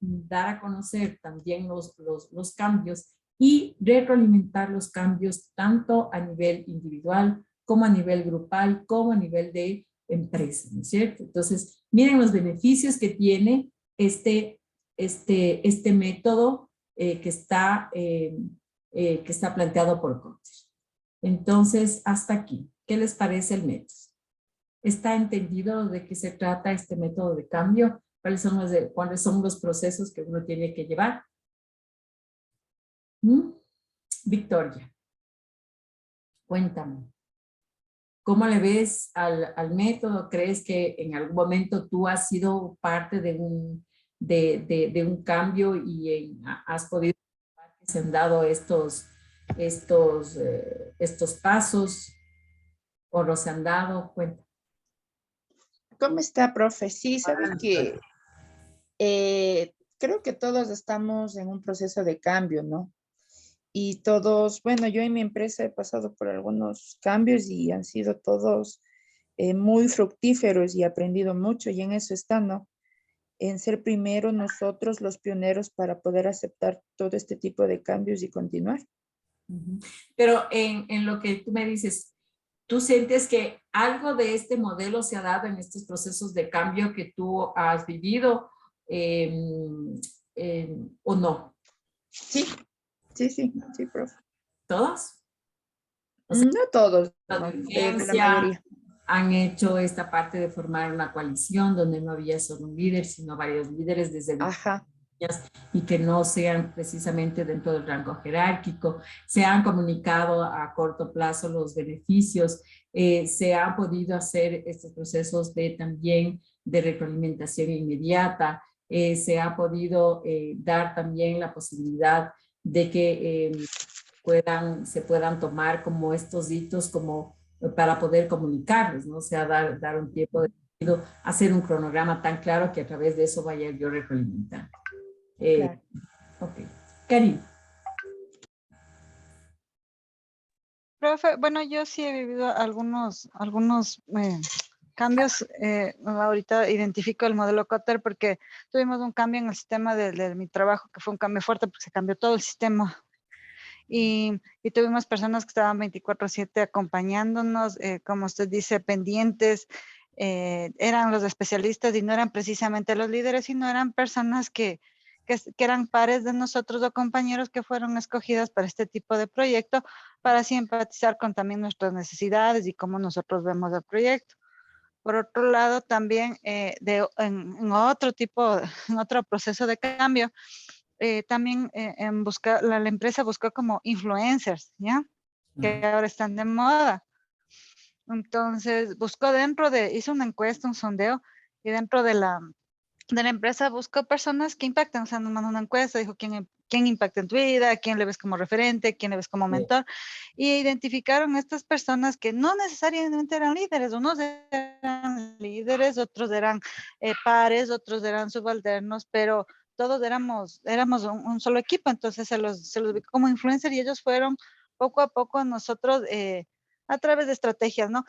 dar a conocer también los cambios y retroalimentar los cambios tanto a nivel individual como a nivel grupal, como a nivel de empresa, ¿no es cierto? Entonces, miren los beneficios que tiene este método que está planteado por Kotter. Entonces, hasta aquí. ¿Qué les parece el método? ¿Está entendido de qué se trata este método de cambio? ¿Cuáles son los procesos que uno tiene que llevar? Victoria, cuéntame. ¿Cómo le ves al método? ¿Crees que en algún momento tú has sido parte de un cambio y has podido que se han dado estos pasos o no se han dado? Cuéntame. ¿Cómo está, profe? Sí, sabes que creo que todos estamos en un proceso de cambio, ¿no? Y todos, bueno, yo en mi empresa he pasado por algunos cambios y han sido todos muy fructíferos y he aprendido mucho y en eso está, ¿no? En ser primero nosotros los pioneros para poder aceptar todo este tipo de cambios y continuar. Pero en lo que tú me dices, ¿tú sientes que algo de este modelo se ha dado en estos procesos de cambio que tú has vivido o no? Sí, profe. ¿Todos? O sea, no todos, la no, dirigencia la mayoría. Han hecho esta parte de formar una coalición donde no había solo un líder, sino varios líderes desde y que no sean precisamente dentro del rango jerárquico. Se han comunicado a corto plazo los beneficios, se han podido hacer estos procesos también de retroalimentación inmediata, se ha podido dar también la posibilidad de que se puedan tomar como estos hitos como para poder comunicarles, ¿no? O sea, dar un tiempo de hacer un cronograma tan claro que a través de eso vaya yo retroalimentando. Claro. Ok. Karin. Profe, bueno, yo sí he vivido algunos cambios. Ahorita identifico el modelo Kotter porque tuvimos un cambio en el sistema de mi trabajo, que fue un cambio fuerte porque se cambió todo el sistema. Y tuvimos personas que estaban 24/7 acompañándonos, como usted dice, pendientes. Eran los especialistas y no eran precisamente los líderes, sino eran personas que eran pares de nosotros o compañeros que fueron escogidas para este tipo de proyecto, para así empatizar con también nuestras necesidades y cómo nosotros vemos el proyecto. Por otro lado, también en otro proceso de cambio, también la empresa buscó como influencers, ¿ya? Que ahora están de moda. Entonces, hizo una encuesta, un sondeo, y dentro de la empresa buscó personas que impactan. O sea, nos mandó una encuesta, dijo quién impacta en tu vida, quién le ves como referente, quién le ves como mentor, y identificaron estas personas que no necesariamente eran líderes. Unos eran líderes, otros eran pares, otros eran subalternos, pero todos éramos un solo equipo. Entonces se los ubicó como influencer y ellos fueron poco a poco a nosotros a través de estrategias, ¿no?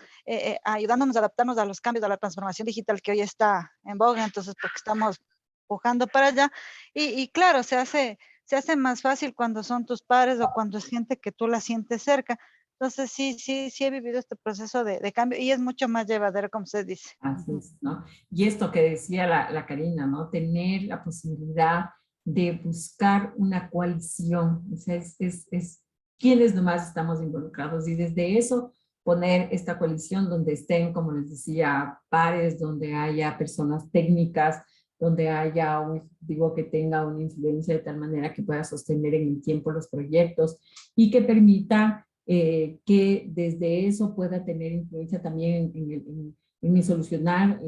Ayudándonos a adaptarnos a los cambios, a la transformación digital que hoy está en boga. Entonces, porque estamos empujando para allá. Y claro, se hace más fácil cuando son tus pares o cuando es gente que tú la sientes cerca. Entonces, sí he vivido este proceso de cambio y es mucho más llevadero, como usted dice. Así es, ¿no? Y esto que decía la Karina, ¿no? Tener la posibilidad de buscar una coalición, o sea, es quienes nomás estamos involucrados y desde eso poner esta coalición donde estén, como les decía, pares, donde haya personas técnicas, donde haya un ejecutivo que tenga una influencia de tal manera que pueda sostener en el tiempo los proyectos y que permita que desde eso pueda tener influencia también en solucionar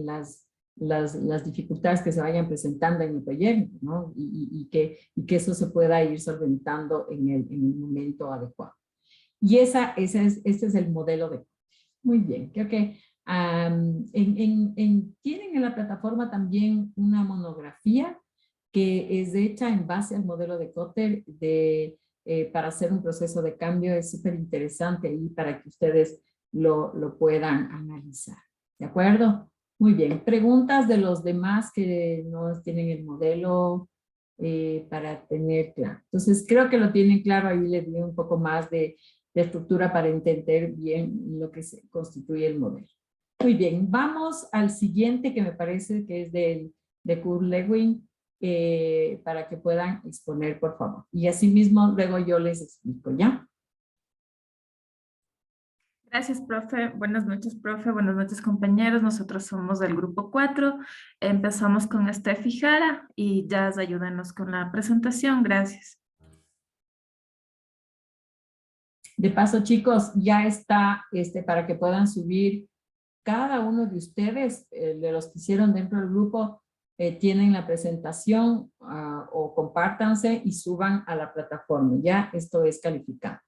las dificultades que se vayan presentando en el proyecto, ¿no? Y que eso se pueda ir solventando en el momento adecuado. Y este es el modelo de... Muy bien, creo que tienen en la plataforma también una monografía que es hecha en base al modelo de Kotter para hacer un proceso de cambio. Es súper interesante ahí para que ustedes lo puedan analizar. ¿De acuerdo? Muy bien. ¿Preguntas de los demás que no tienen el modelo? para tener claro. Entonces, creo que lo tienen claro, ahí les di un poco más de estructura para entender bien lo que se constituye el modelo. Muy bien, vamos al siguiente que me parece que es de Kurt Lewin, para que puedan exponer, por favor. Y asimismo, luego yo les explico, ¿ya? Gracias, profe. Buenas noches, profe. Buenas noches, compañeros. Nosotros somos del grupo 4. Empezamos con Steffi Jara y Jazz, ayúdanos con la presentación. Gracias. De paso, chicos, ya está para que puedan subir cada uno de ustedes, de los que hicieron dentro del grupo, tienen la presentación o compártanse y suban a la plataforma. Ya esto es calificado.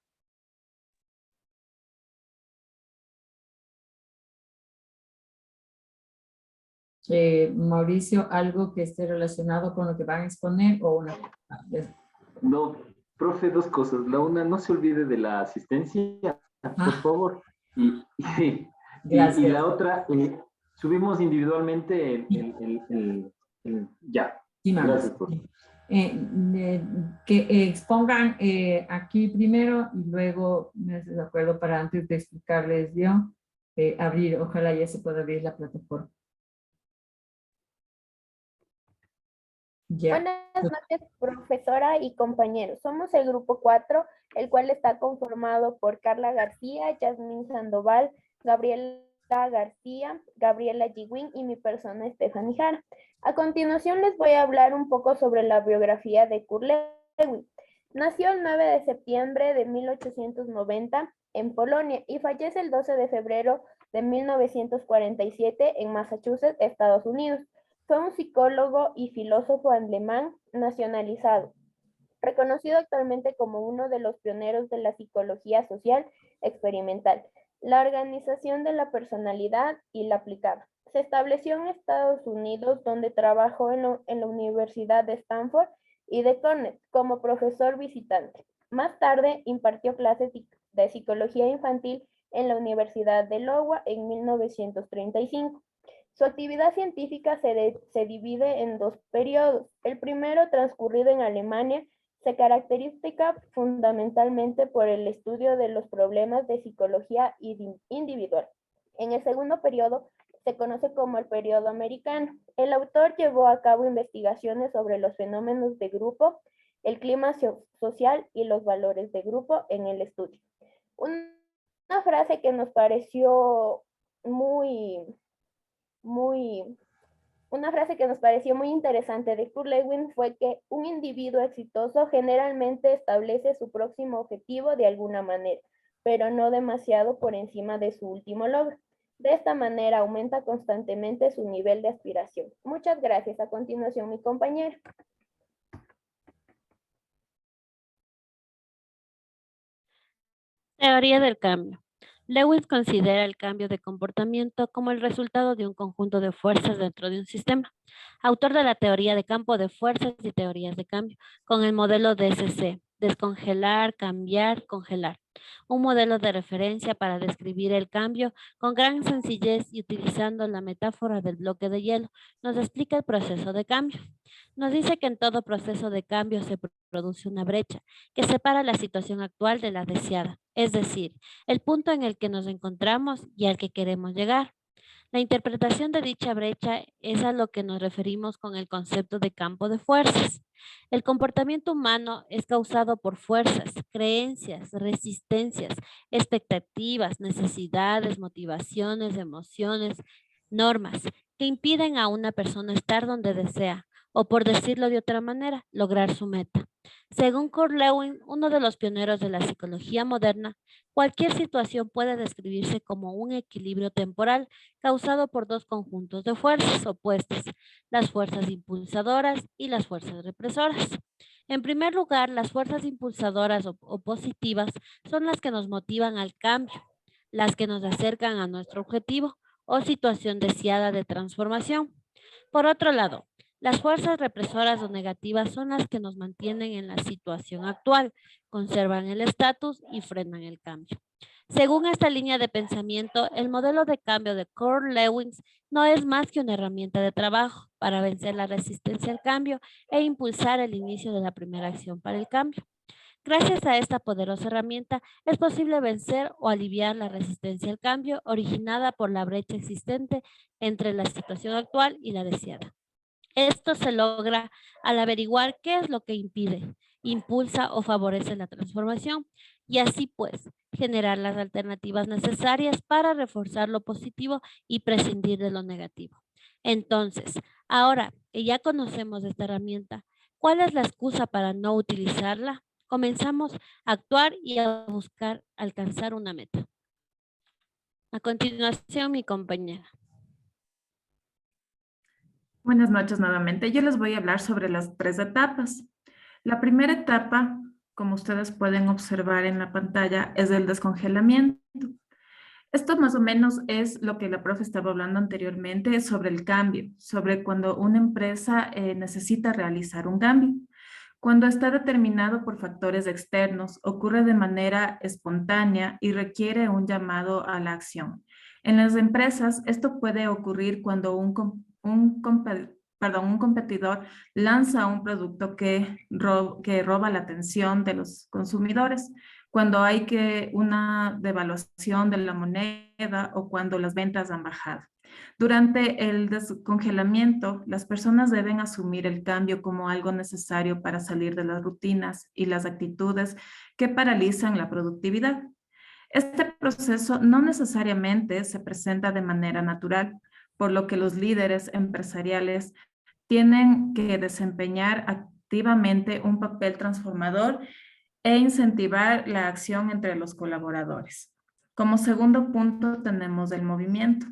Mauricio, ¿algo que esté relacionado con lo que van a exponer o una? No, profe, dos cosas. La una, no se olvide de la asistencia, por favor. Y la otra, subimos individualmente ya. Sí, gracias, profe. Que expongan aquí primero y luego, me hace de acuerdo para antes de explicarles yo, abrir, ojalá ya se pueda abrir la plataforma. Ya. Buenas noches, profesora y compañeros. Somos el grupo 4, el cual está conformado por Carla García, Yasmín Sandoval, Gabriela García, Gabriela Yiwin y mi persona Stephanie Jara. A continuación les voy a hablar un poco sobre la biografía de Kurt Lewin. Nació el 9 de septiembre de 1890 en Polonia y fallece el 12 de febrero de 1947 en Massachusetts, Estados Unidos. Fue un psicólogo y filósofo alemán nacionalizado, reconocido actualmente como uno de los pioneros de la psicología social experimental, la organización de la personalidad y la aplicada. Se estableció en Estados Unidos, donde trabajó en la Universidad de Stanford y de Cornell como profesor visitante. Más tarde impartió clases de psicología infantil en la Universidad de Iowa en 1935. Su actividad científica se divide en dos periodos. El primero, transcurrido en Alemania, se caracteriza fundamentalmente por el estudio de los problemas de psicología individual. En el segundo periodo, se conoce como el periodo americano. El autor llevó a cabo investigaciones sobre los fenómenos de grupo, el clima social y los valores de grupo en el estudio. Una frase que nos pareció muy interesante de Kurt Lewin fue que un individuo exitoso generalmente establece su próximo objetivo de alguna manera, pero no demasiado por encima de su último logro. De esta manera aumenta constantemente su nivel de aspiración. Muchas gracias. A continuación, mi compañera. Teoría del cambio. Lewis considera el cambio de comportamiento como el resultado de un conjunto de fuerzas dentro de un sistema. Autor de la teoría de campo de fuerzas y teorías de cambio, con el modelo DSC, descongelar, cambiar, congelar. Un modelo de referencia para describir el cambio con gran sencillez y utilizando la metáfora del bloque de hielo, nos explica el proceso de cambio. Nos dice que en todo proceso de cambio se produce una brecha que separa la situación actual de la deseada, es decir, el punto en el que nos encontramos y al que queremos llegar. La interpretación de dicha brecha es a lo que nos referimos con el concepto de campo de fuerzas. El comportamiento humano es causado por fuerzas, creencias, resistencias, expectativas, necesidades, motivaciones, emociones, normas que impiden a una persona estar donde desea, o por decirlo de otra manera, lograr su meta. Según Kurt Lewin, uno de los pioneros de la psicología moderna, cualquier situación puede describirse como un equilibrio temporal causado por dos conjuntos de fuerzas opuestas, las fuerzas impulsadoras y las fuerzas represoras. En primer lugar, las fuerzas impulsadoras o positivas son las que nos motivan al cambio, las que nos acercan a nuestro objetivo o situación deseada de transformación. Por otro lado, las fuerzas represoras o negativas son las que nos mantienen en la situación actual, conservan el estatus y frenan el cambio. Según esta línea de pensamiento, el modelo de cambio de Kurt Lewin no es más que una herramienta de trabajo para vencer la resistencia al cambio e impulsar el inicio de la primera acción para el cambio. Gracias a esta poderosa herramienta es posible vencer o aliviar la resistencia al cambio originada por la brecha existente entre la situación actual y la deseada. Esto se logra al averiguar qué es lo que impide, impulsa o favorece la transformación y así pues generar las alternativas necesarias para reforzar lo positivo y prescindir de lo negativo. Entonces, ahora que ya conocemos esta herramienta, ¿cuál es la excusa para no utilizarla? Comenzamos a actuar y a buscar alcanzar una meta. A continuación, mi compañera. Buenas noches nuevamente. Yo les voy a hablar sobre las 3 etapas. La primera etapa, como ustedes pueden observar en la pantalla, es el descongelamiento. Esto más o menos es lo que la profe estaba hablando anteriormente sobre el cambio, sobre cuando una empresa necesita realizar un cambio. Cuando está determinado por factores externos, ocurre de manera espontánea y requiere un llamado a la acción. En las empresas, esto puede ocurrir cuando un competidor lanza un producto que roba la atención de los consumidores, cuando hay una devaluación de la moneda o cuando las ventas han bajado. Durante el descongelamiento, las personas deben asumir el cambio como algo necesario para salir de las rutinas y las actitudes que paralizan la productividad. Este proceso no necesariamente se presenta de manera natural, por lo que los líderes empresariales tienen que desempeñar activamente un papel transformador e incentivar la acción entre los colaboradores. Como segundo punto tenemos el movimiento.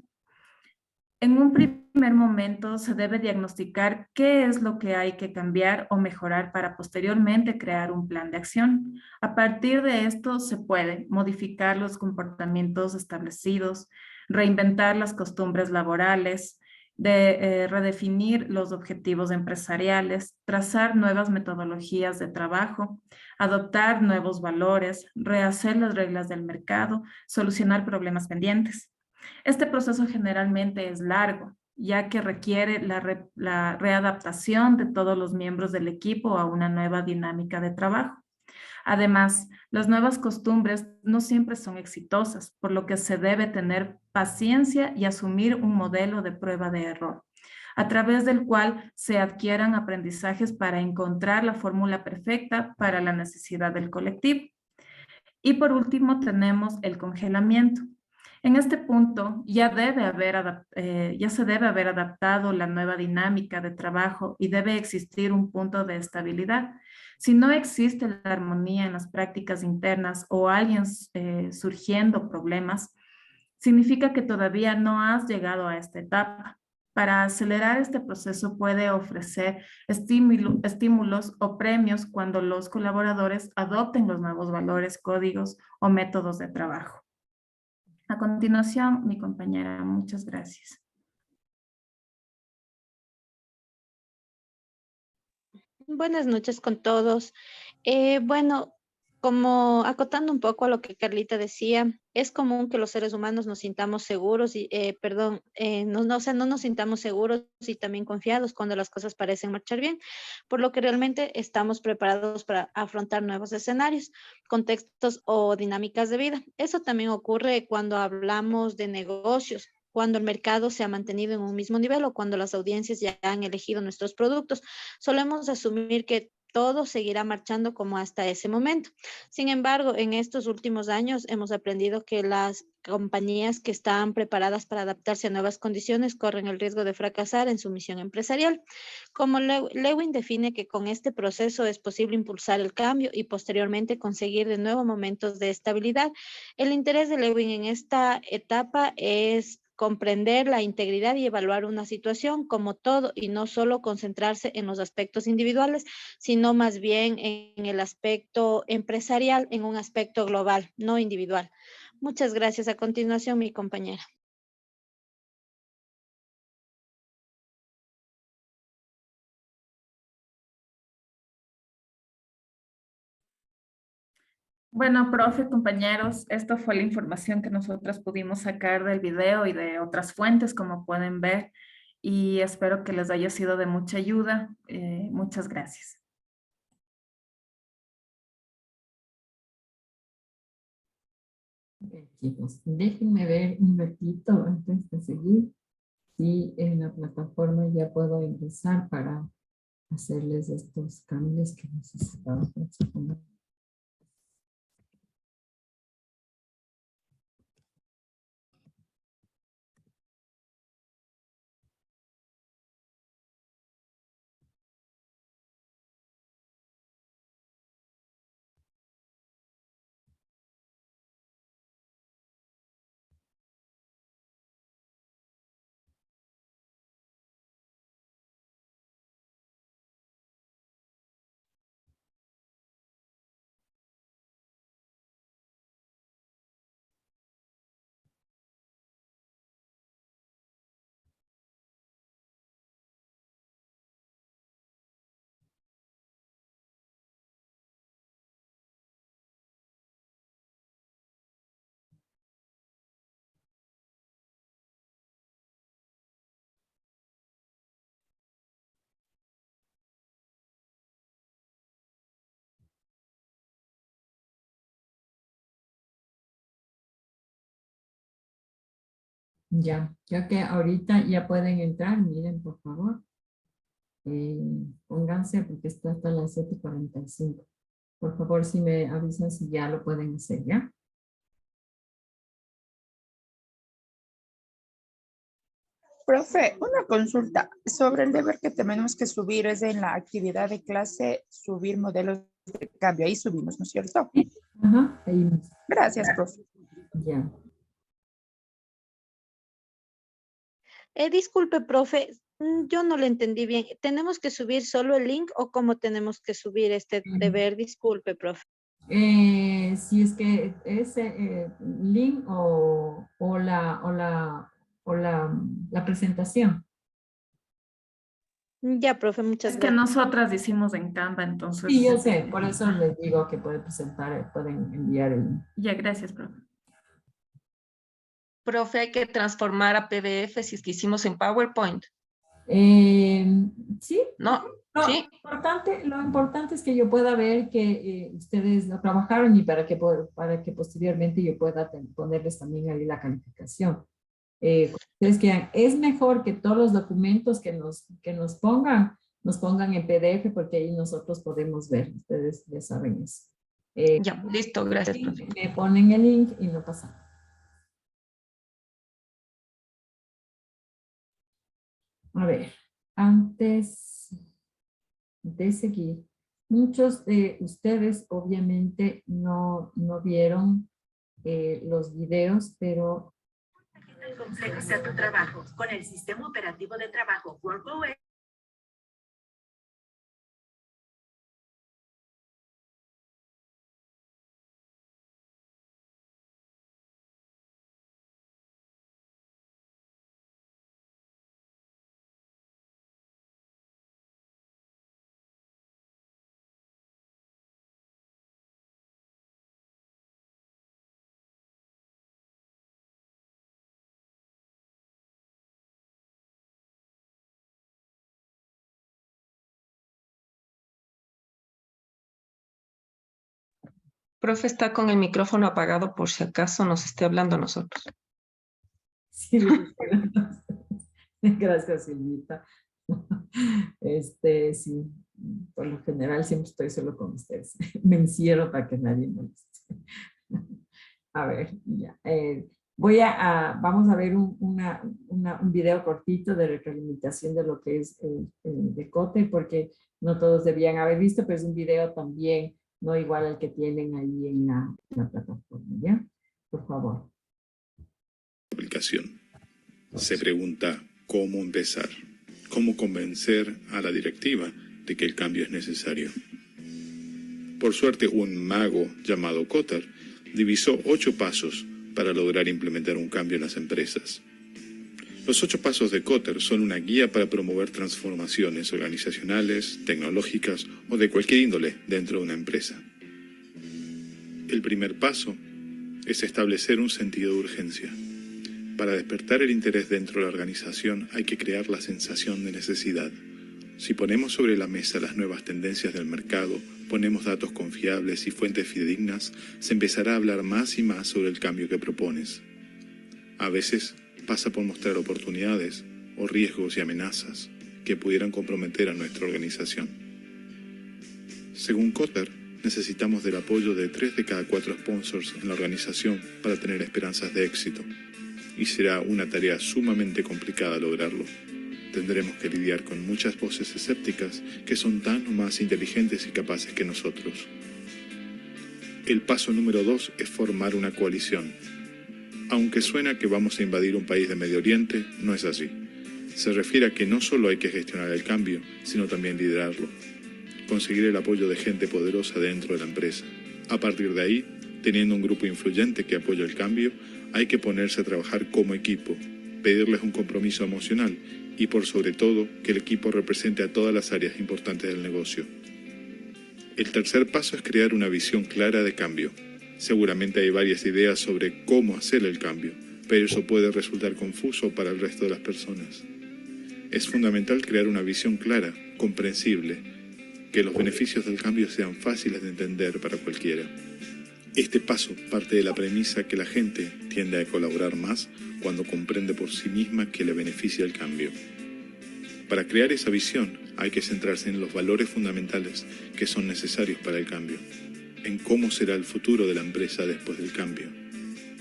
En un primer momento se debe diagnosticar qué es lo que hay que cambiar o mejorar para posteriormente crear un plan de acción. A partir de esto se puede modificar los comportamientos establecidos, reinventar las costumbres laborales, redefinir los objetivos empresariales, trazar nuevas metodologías de trabajo, adoptar nuevos valores, rehacer las reglas del mercado, solucionar problemas pendientes. Este proceso generalmente es largo, ya que requiere la readaptación de todos los miembros del equipo a una nueva dinámica de trabajo. Además, las nuevas costumbres no siempre son exitosas, por lo que se debe tener paciencia y asumir un modelo de prueba de error, a través del cual se adquieran aprendizajes para encontrar la fórmula perfecta para la necesidad del colectivo. Y por último, tenemos el congelamiento. En este punto ya se debe haber adaptado la nueva dinámica de trabajo y debe existir un punto de estabilidad. Si no existe la armonía en las prácticas internas o alguien surgiendo problemas, significa que todavía no has llegado a esta etapa. Para acelerar este proceso puede ofrecer estímulos o premios cuando los colaboradores adopten los nuevos valores, códigos o métodos de trabajo. A continuación, mi compañera, muchas gracias. Buenas noches con todos. Bueno, como acotando un poco a lo que Carlita decía, es común que los seres humanos nos sintamos seguros y, no nos sintamos seguros y también confiados cuando las cosas parecen marchar bien, por lo que realmente estamos preparados para afrontar nuevos escenarios, contextos o dinámicas de vida. Eso también ocurre cuando hablamos de negocios, cuando el mercado se ha mantenido en un mismo nivel o cuando las audiencias ya han elegido nuestros productos. Solemos asumir que todo seguirá marchando como hasta ese momento. Sin embargo, en estos últimos años hemos aprendido que las compañías que están preparadas para adaptarse a nuevas condiciones corren el riesgo de fracasar en su misión empresarial. Como Lewin define que con este proceso es posible impulsar el cambio y posteriormente conseguir de nuevo momentos de estabilidad, el interés de Lewin en esta etapa es comprender la integridad y evaluar una situación como todo y no solo concentrarse en los aspectos individuales, sino más bien en el aspecto empresarial, en un aspecto global, no individual. Muchas gracias. A continuación, mi compañera. Bueno, profe, compañeros, esto fue la información que nosotros pudimos sacar del video y de otras fuentes, como pueden ver. y espero que les haya sido de mucha ayuda. Muchas gracias. Chicos, déjenme ver un ratito antes de seguir si en la plataforma ya puedo ingresar para hacerles estos cambios que necesitaba. Ya, creo que ahorita ya pueden entrar, miren por favor. Pónganse porque está hasta las 7:45. Por favor, si me avisan si ya lo pueden hacer, ¿ya? Profe, una consulta sobre el deber que tenemos que subir es en la actividad de clase, subir modelos de cambio. Ahí subimos, ¿no es cierto? Ajá, ahí. Gracias, profe. Ya. Disculpe, profe, yo no le entendí bien. ¿Tenemos que subir solo el link o cómo tenemos que subir este deber? Disculpe, profe. Si es que ese link o la presentación. Ya, profe, muchas Es que gracias. nosotras hicimos en Canva, entonces... Sí, yo sé, por eso les digo que pueden presentar, pueden enviar el link. Ya, gracias, profe. Profe, hay que transformar a PDF si es que hicimos en PowerPoint. Sí. No, sí. Lo importante es que yo pueda ver que ustedes lo trabajaron y para que posteriormente yo pueda ponerles también ahí la calificación. Ustedes quieran, es mejor que todos los documentos que nos pongan en PDF porque ahí nosotros podemos ver. Ustedes ya saben eso. Ya, listo, gracias, profe. Me ponen el link y no pasa nada. A ver, antes de seguir, muchos de ustedes obviamente no vieron los videos, pero... ¿Qué tan complejo sea tu trabajo? Con el sistema operativo de trabajo WorkOS. Profe está con el micrófono apagado por si acaso nos esté hablando a nosotros. Sí, gracias, Silvita. Sí, por lo general siempre estoy solo con ustedes. Me encierro para que nadie me moleste. A ver, ya. Vamos a ver un video cortito de retroalimentación de lo que es el decote, porque no todos debían haber visto, pero es un video también no igual al que tienen ahí en la plataforma, ¿ya? Por favor. Aplicación. Se pregunta cómo empezar, cómo convencer a la directiva de que el cambio es necesario. Por suerte, un mago llamado Kotter divisó 8 pasos para lograr implementar un cambio en las empresas. Los 8 pasos de Kotter son una guía para promover transformaciones organizacionales, tecnológicas o de cualquier índole dentro de una empresa. El primer paso es establecer un sentido de urgencia. para despertar el interés dentro de la organización hay que crear la sensación de necesidad. Si ponemos sobre la mesa las nuevas tendencias del mercado, ponemos datos confiables y fuentes fidedignas, se empezará a hablar más y más sobre el cambio que propones. A veces pasa por mostrar oportunidades o riesgos y amenazas que pudieran comprometer a nuestra organización. Según Kotler, necesitamos del apoyo de 3 de cada 4 sponsors en la organización para tener esperanzas de éxito, y será una tarea sumamente complicada lograrlo. Tendremos que lidiar con muchas voces escépticas que son tan o más inteligentes y capaces que nosotros. El paso número 2 es formar una coalición. Aunque suena que vamos a invadir un país de Medio Oriente, no es así. Se refiere a que no solo hay que gestionar el cambio, sino también liderarlo. Conseguir el apoyo de gente poderosa dentro de la empresa. A partir de ahí, teniendo un grupo influyente que apoya el cambio, hay que ponerse a trabajar como equipo, pedirles un compromiso emocional y por sobre todo que el equipo represente a todas las áreas importantes del negocio. El tercer paso es crear una visión clara de cambio. Seguramente hay varias ideas sobre cómo hacer el cambio, pero eso puede resultar confuso para el resto de las personas. Es fundamental crear una visión clara, comprensible, que los beneficios del cambio sean fáciles de entender para cualquiera. Este paso parte de la premisa que la gente tiende a colaborar más cuando comprende por sí misma que le beneficia el cambio. Para crear esa visión hay que centrarse en los valores fundamentales que son necesarios para el cambio, en cómo será el futuro de la empresa después del cambio.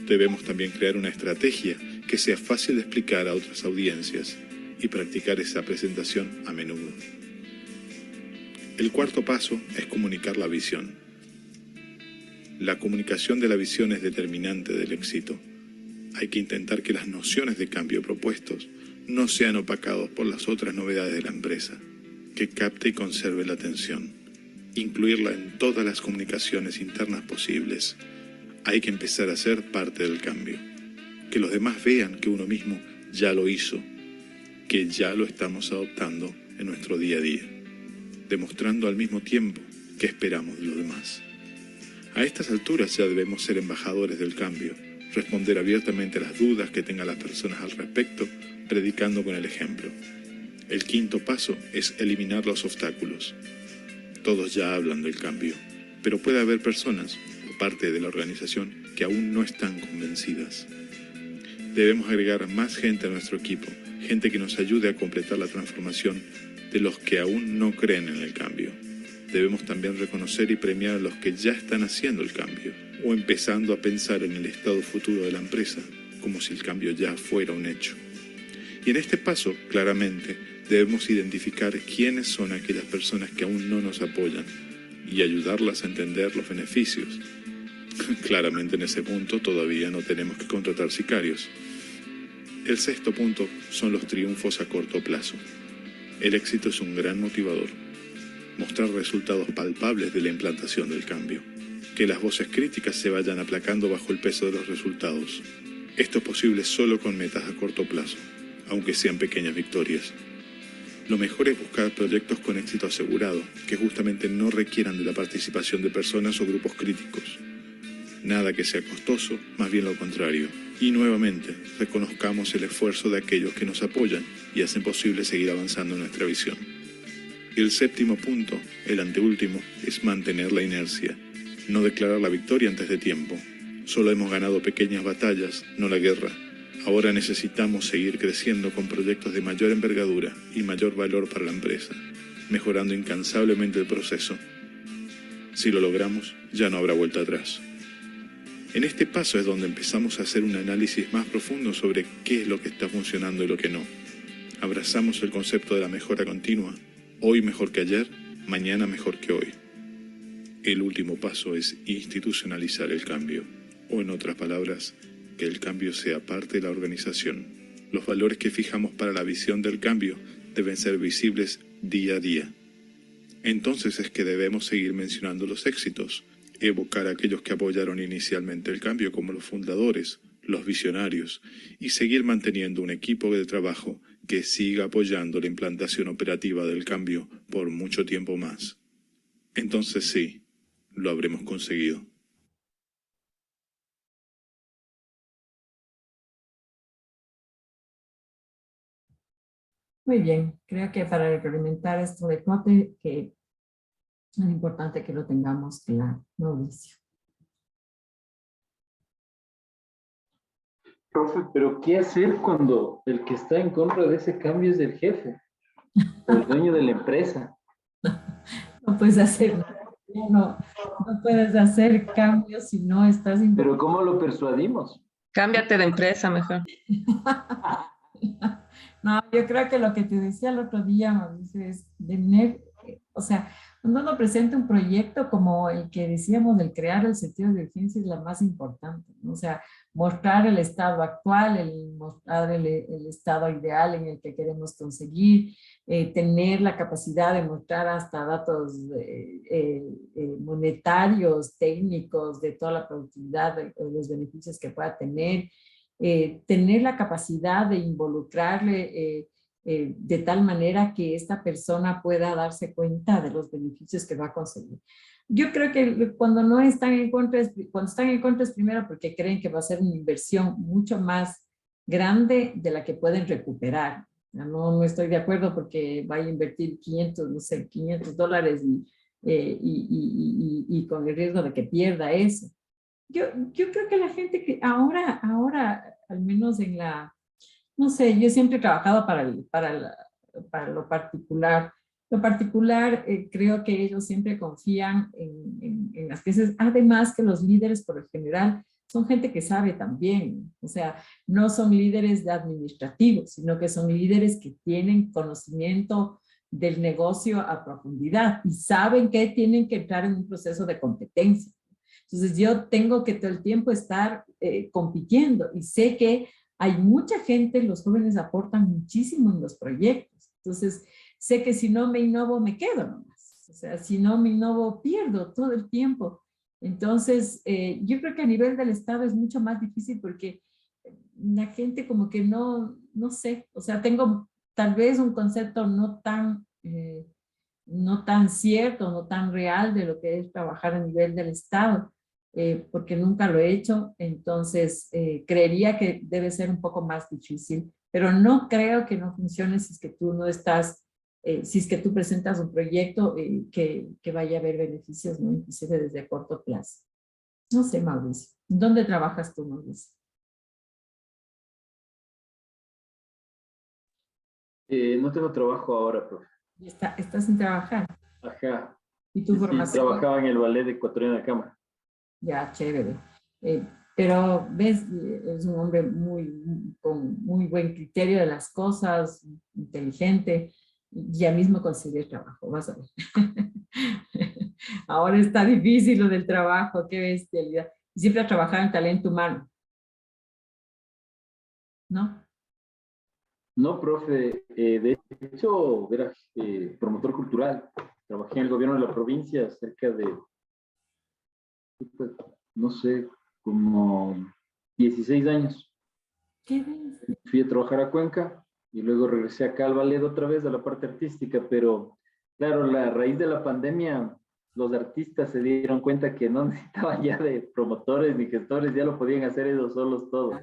Debemos también crear una estrategia que sea fácil de explicar a otras audiencias y practicar esa presentación a menudo. El cuarto paso es comunicar la visión. La comunicación de la visión es determinante del éxito. Hay que intentar que las nociones de cambio propuestos no sean opacados por las otras novedades de la empresa, que capte y conserve la atención. Incluirla en todas las comunicaciones internas posibles. Hay que empezar a ser parte del cambio. Que los demás vean que uno mismo ya lo hizo, que ya lo estamos adoptando en nuestro día a día, demostrando al mismo tiempo que esperamos de los demás. A estas alturas ya debemos ser embajadores del cambio, responder abiertamente a las dudas que tengan las personas al respecto, predicando con el ejemplo. El quinto paso es eliminar los obstáculos. Todos ya hablan del cambio, pero puede haber personas o parte de la organización que aún no están convencidas. Debemos agregar más gente a nuestro equipo, gente que nos ayude a completar la transformación de los que aún no creen en el cambio. Debemos también reconocer y premiar a los que ya están haciendo el cambio o empezando a pensar en el estado futuro de la empresa, como si el cambio ya fuera un hecho. Y en este paso, claramente, debemos identificar quiénes son aquellas personas que aún no nos apoyan y ayudarlas a entender los beneficios. Claramente en ese punto todavía no tenemos que contratar sicarios. El sexto punto son los triunfos a corto plazo. El éxito es un gran motivador. Mostrar resultados palpables de la implantación del cambio. Que las voces críticas se vayan aplacando bajo el peso de los resultados. Esto es posible solo con metas a corto plazo, aunque sean pequeñas victorias. Lo mejor es buscar proyectos con éxito asegurado, que justamente no requieran de la participación de personas o grupos críticos. Nada que sea costoso, más bien lo contrario. Y nuevamente, reconozcamos el esfuerzo de aquellos que nos apoyan y hacen posible seguir avanzando en nuestra visión. El séptimo punto, el anteúltimo, es mantener la inercia. No declarar la victoria antes de tiempo. Solo hemos ganado pequeñas batallas, no la guerra. Ahora necesitamos seguir creciendo con proyectos de mayor envergadura y mayor valor para la empresa, mejorando incansablemente el proceso. Si lo logramos, ya no habrá vuelta atrás. En este paso es donde empezamos a hacer un análisis más profundo sobre qué es lo que está funcionando y lo que no. Abrazamos el concepto de la mejora continua, hoy mejor que ayer, mañana mejor que hoy. El último paso es institucionalizar el cambio, o en otras palabras, que el cambio sea parte de la organización. Los valores que fijamos para la visión del cambio deben ser visibles día a día. Entonces es que debemos seguir mencionando los éxitos, evocar a aquellos que apoyaron inicialmente el cambio como los fundadores, los visionarios, y seguir manteniendo un equipo de trabajo que siga apoyando la implantación operativa del cambio por mucho tiempo más. Entonces sí, lo habremos conseguido. Muy bien, creo que para reglamentar esto de COTE, que es importante que lo tengamos claro, Mauricio. Profe, pero ¿qué hacer cuando el que está en contra de ese cambio es el jefe o el dueño de la empresa? No puedes hacer nada. No puedes hacer cambios si no estás Pero ¿cómo lo persuadimos? Cámbiate de empresa mejor. No, yo creo que lo que te decía el otro día, Mauricio, es tener, o sea, cuando uno presenta un proyecto como el que decíamos, el crear el sentido de urgencia es la más importante, ¿no? O sea, mostrar el estado actual, mostrar el estado ideal en el que queremos conseguir, tener la capacidad de mostrar hasta datos monetarios, técnicos, de toda la productividad, de los beneficios que pueda tener, tener la capacidad de involucrarle de tal manera que esta persona pueda darse cuenta de los beneficios que va a conseguir. Yo creo que cuando no están en contra, cuando están en contra es primero porque creen que va a ser una inversión mucho más grande de la que pueden recuperar. No estoy de acuerdo porque vaya a invertir 500, no sé, $500 y con el riesgo de que pierda eso. Yo creo que la gente que ahora, al menos en la, no sé, yo siempre he trabajado para lo particular. Lo particular, creo que ellos siempre confían en las piezas, además que los líderes por lo general son gente que sabe también, o sea, no son líderes administrativos, sino que son líderes que tienen conocimiento del negocio a profundidad y saben que tienen que entrar en un proceso de competencia. Entonces yo tengo que todo el tiempo estar compitiendo y sé que hay mucha gente, los jóvenes aportan muchísimo en los proyectos. Entonces sé que si no me innovo me quedo nomás. O sea, si no me innovo pierdo todo el tiempo. Entonces yo creo que a nivel del Estado es mucho más difícil porque la gente como que no sé, o sea, tengo tal vez un concepto no tan cierto, no tan real de lo que es trabajar a nivel del Estado, porque nunca lo he hecho, entonces creería que debe ser un poco más difícil, pero no creo que no funcione si es que tú no estás, si es que tú presentas un proyecto que vaya a haber beneficios, ¿no? Inclusive desde corto plazo. No sé, Mauricio, ¿dónde trabajas tú, Mauricio? No tengo trabajo ahora, profe. ¿Estás sin trabajar? Ajá. ¿Y tu formación? Sí, trabajaba en el ballet ecuatoriano de Cámara. Ya, chévere. Pero ves, es un hombre con muy buen criterio de las cosas, inteligente, ya mismo consigue trabajo, vas a ver. Ahora está difícil lo del trabajo, qué bestialidad. Siempre ha trabajado en talento humano, ¿no? No, profe, de hecho, era promotor cultural. Trabajé en el gobierno de la provincia cerca de, no sé, como 16 años. ¿Qué ves? Fui a trabajar a Cuenca y luego regresé acá al ballet otra vez a la parte artística, pero claro, a raíz de la pandemia, los artistas se dieron cuenta que no necesitaban ya de promotores ni gestores, ya lo podían hacer ellos solos todo.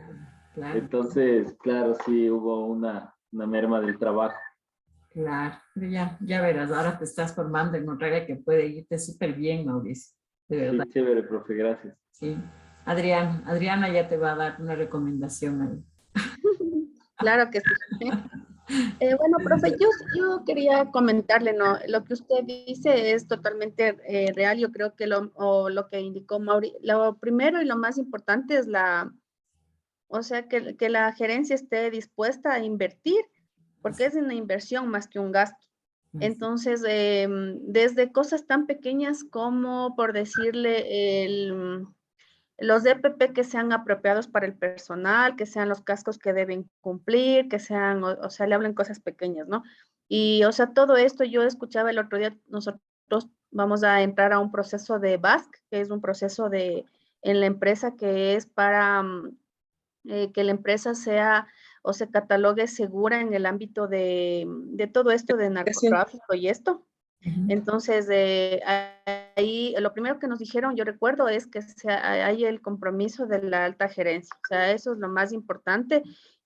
Claro. Entonces, claro, sí hubo una merma del trabajo. Claro, pero ya verás, ahora te estás formando en un área que puede irte súper bien, Mauricio, de verdad. Sí, chévere, profe, gracias. Sí. Adriana ya te va a dar una recomendación ahí. Claro que sí. Bueno, profe, yo quería comentarle, ¿no? Lo que usted dice es totalmente real. Yo creo que lo que indicó Mauri, lo primero y lo más importante es o sea, que la gerencia esté dispuesta a invertir, porque es una inversión más que un gasto. Entonces, desde cosas tan pequeñas como, por decirle, los DPP que sean apropiados para el personal, que sean los cascos que deben cumplir, que sean, o sea, le hablen cosas pequeñas, ¿no? Y, o sea, todo esto yo escuchaba el otro día, nosotros vamos a entrar a un proceso de BASC, que es un proceso en la empresa que es para que la empresa sea o se catalogue segura en el ámbito de todo esto de narcotráfico y esto. Entonces, ahí lo primero que nos dijeron, yo recuerdo, es que hay el compromiso de la alta gerencia. O sea, eso es lo más importante.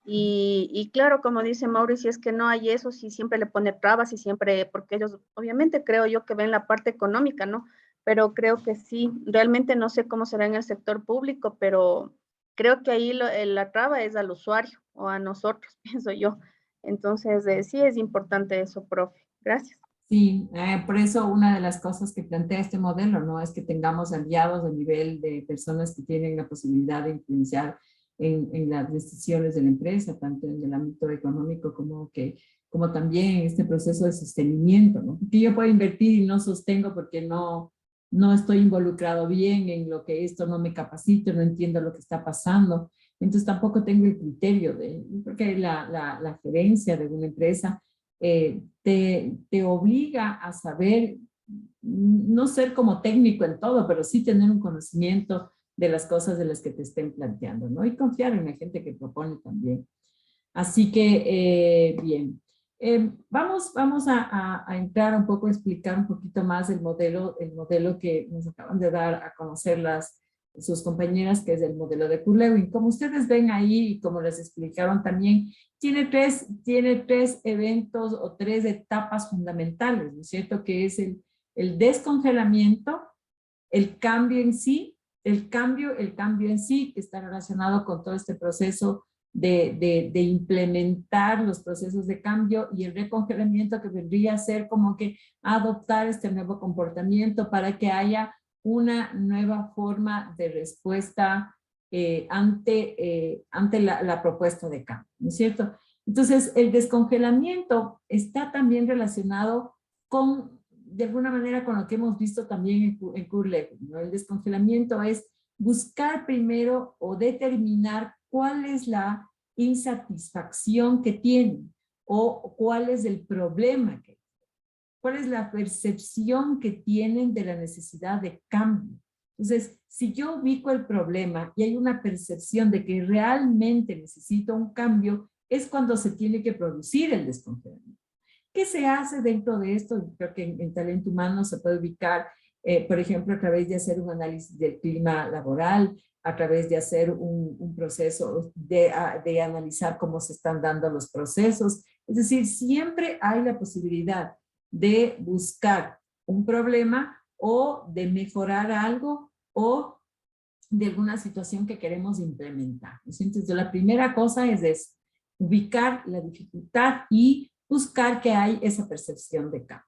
Y claro, como dice Mauricio, es que no hay eso, si siempre le pone trabas y siempre, porque ellos, obviamente creo yo que ven la parte económica, ¿no? Pero creo que sí, realmente no sé cómo será en el sector público, pero creo que ahí la traba es al usuario o a nosotros, pienso yo. Entonces, sí es importante eso, profe. Gracias. Sí, por eso una de las cosas que plantea este modelo, ¿no? Es que tengamos aliados a nivel de personas que tienen la posibilidad de influenciar en las decisiones de la empresa, tanto en el ámbito económico como también en este proceso de sostenimiento, ¿no? Porque yo puedo invertir y no sostengo porque no estoy involucrado bien en lo que esto, no me capacito, no entiendo lo que está pasando. Entonces tampoco tengo el criterio porque la gerencia de una empresa te obliga a saber, no ser como técnico en todo, pero sí tener un conocimiento de las cosas de las que te estén planteando, ¿no? Y confiar en la gente que propone también. Así que, bien. Vamos a entrar un poco, a explicar un poquito más el modelo que nos acaban de dar a conocer sus compañeras, que es el modelo de Kurlewin. Como ustedes ven ahí, y como les explicaron también, tiene tres eventos o tres etapas fundamentales, ¿no es cierto? Que es el descongelamiento, el cambio en sí, el cambio en sí, que está relacionado con todo este proceso de implementar los procesos de cambio, y el recongelamiento, que vendría a ser como que adoptar este nuevo comportamiento para que haya una nueva forma de respuesta ante la propuesta de cambio, ¿no es cierto? Entonces, el descongelamiento está también relacionado de alguna manera, con lo que hemos visto también en Kurlewin, ¿no? El descongelamiento es buscar primero o determinar cuál es la insatisfacción que tienen o cuál es el problema que tienen. ¿Cuál es la percepción que tienen de la necesidad de cambio? Entonces, si yo ubico el problema y hay una percepción de que realmente necesito un cambio, es cuando se tiene que producir el descongelamiento. ¿Qué se hace dentro de esto? Creo que en talento humano se puede ubicar, por ejemplo, a través de hacer un análisis del clima laboral, a través de hacer un proceso de analizar cómo se están dando los procesos. Es decir, siempre hay la posibilidad de buscar un problema o de mejorar algo o de alguna situación que queremos implementar. Entonces, la primera cosa es ubicar la dificultad y buscar que hay esa percepción de cambio.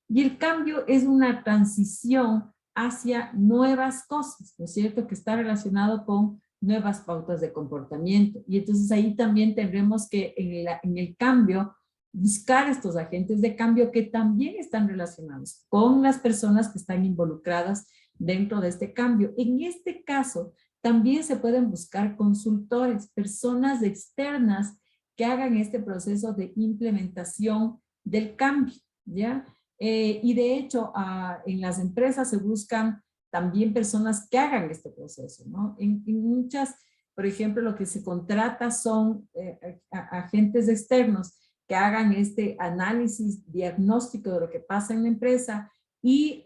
Y el cambio es una transición hacia nuevas cosas, ¿no es cierto? Que está relacionado con nuevas pautas de comportamiento. Y entonces ahí también tendremos que en el cambio buscar estos agentes de cambio que también están relacionados con las personas que están involucradas dentro de este cambio. En este caso, también se pueden buscar consultores, personas externas que hagan este proceso de implementación del cambio, ¿ya? Y de hecho, en las empresas se buscan también personas que hagan este proceso, ¿no? En muchas, por ejemplo, lo que se contrata son agentes externos que hagan este análisis diagnóstico de lo que pasa en la empresa y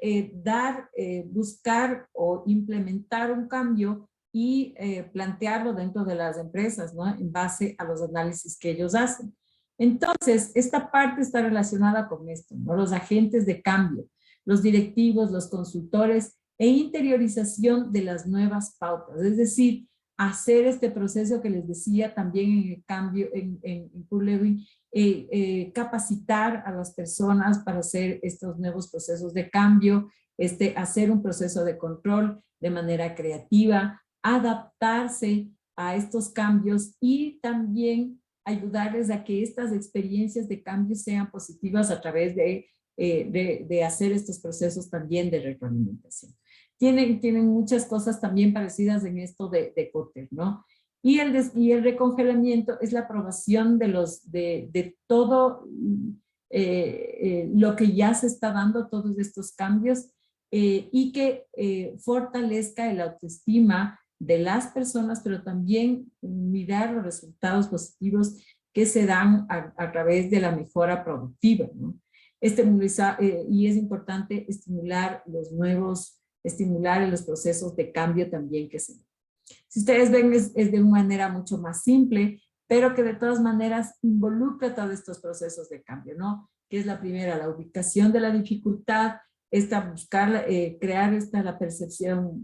buscar o implementar un cambio y plantearlo dentro de las empresas, ¿no? En base a los análisis que ellos hacen. Entonces, esta parte está relacionada con esto, ¿no? Los agentes de cambio, los directivos, los consultores e interiorización de las nuevas pautas. Es decir, hacer este proceso que les decía también en el cambio, en Kurlewin, capacitar a las personas para hacer estos nuevos procesos de cambio, hacer un proceso de control de manera creativa, adaptarse a estos cambios y también ayudarles a que estas experiencias de cambio sean positivas a través de hacer estos procesos también de retroalimentación. Tienen muchas cosas también parecidas en esto de Kotter, ¿no? Y el recongelamiento es la aprobación de todo lo que ya se está dando, todos estos cambios, y que fortalezca el autoestima de las personas, pero también mirar los resultados positivos que se dan a través de la mejora productiva, ¿no? Y es importante estimular los procesos de cambio también que se dan. Si ustedes ven, es de una manera mucho más simple, pero que de todas maneras involucra todos estos procesos de cambio, ¿no? Que es la primera, la ubicación de la dificultad, buscar, crear la percepción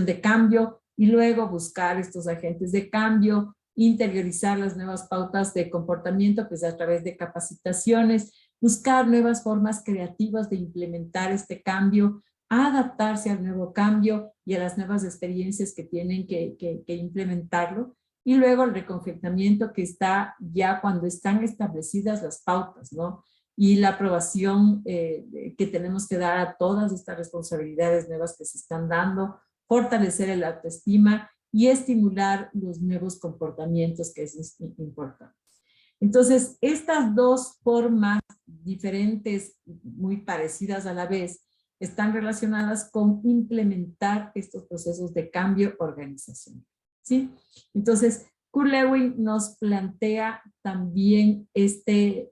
de cambio, y luego buscar estos agentes de cambio, interiorizar las nuevas pautas de comportamiento, pues a través de capacitaciones, buscar nuevas formas creativas de implementar este cambio, adaptarse al nuevo cambio y a las nuevas experiencias que tienen que implementarlo, y luego el reconfirmamiento, que está ya cuando están establecidas las pautas, ¿no? Y la aprobación que tenemos que dar a todas estas responsabilidades nuevas que se están dando, fortalecer el autoestima y estimular los nuevos comportamientos, que es importante. Entonces, estas dos formas diferentes, muy parecidas a la vez, están relacionadas con implementar estos procesos de cambio organizacional, ¿sí? Entonces, Kurt Lewin nos plantea también este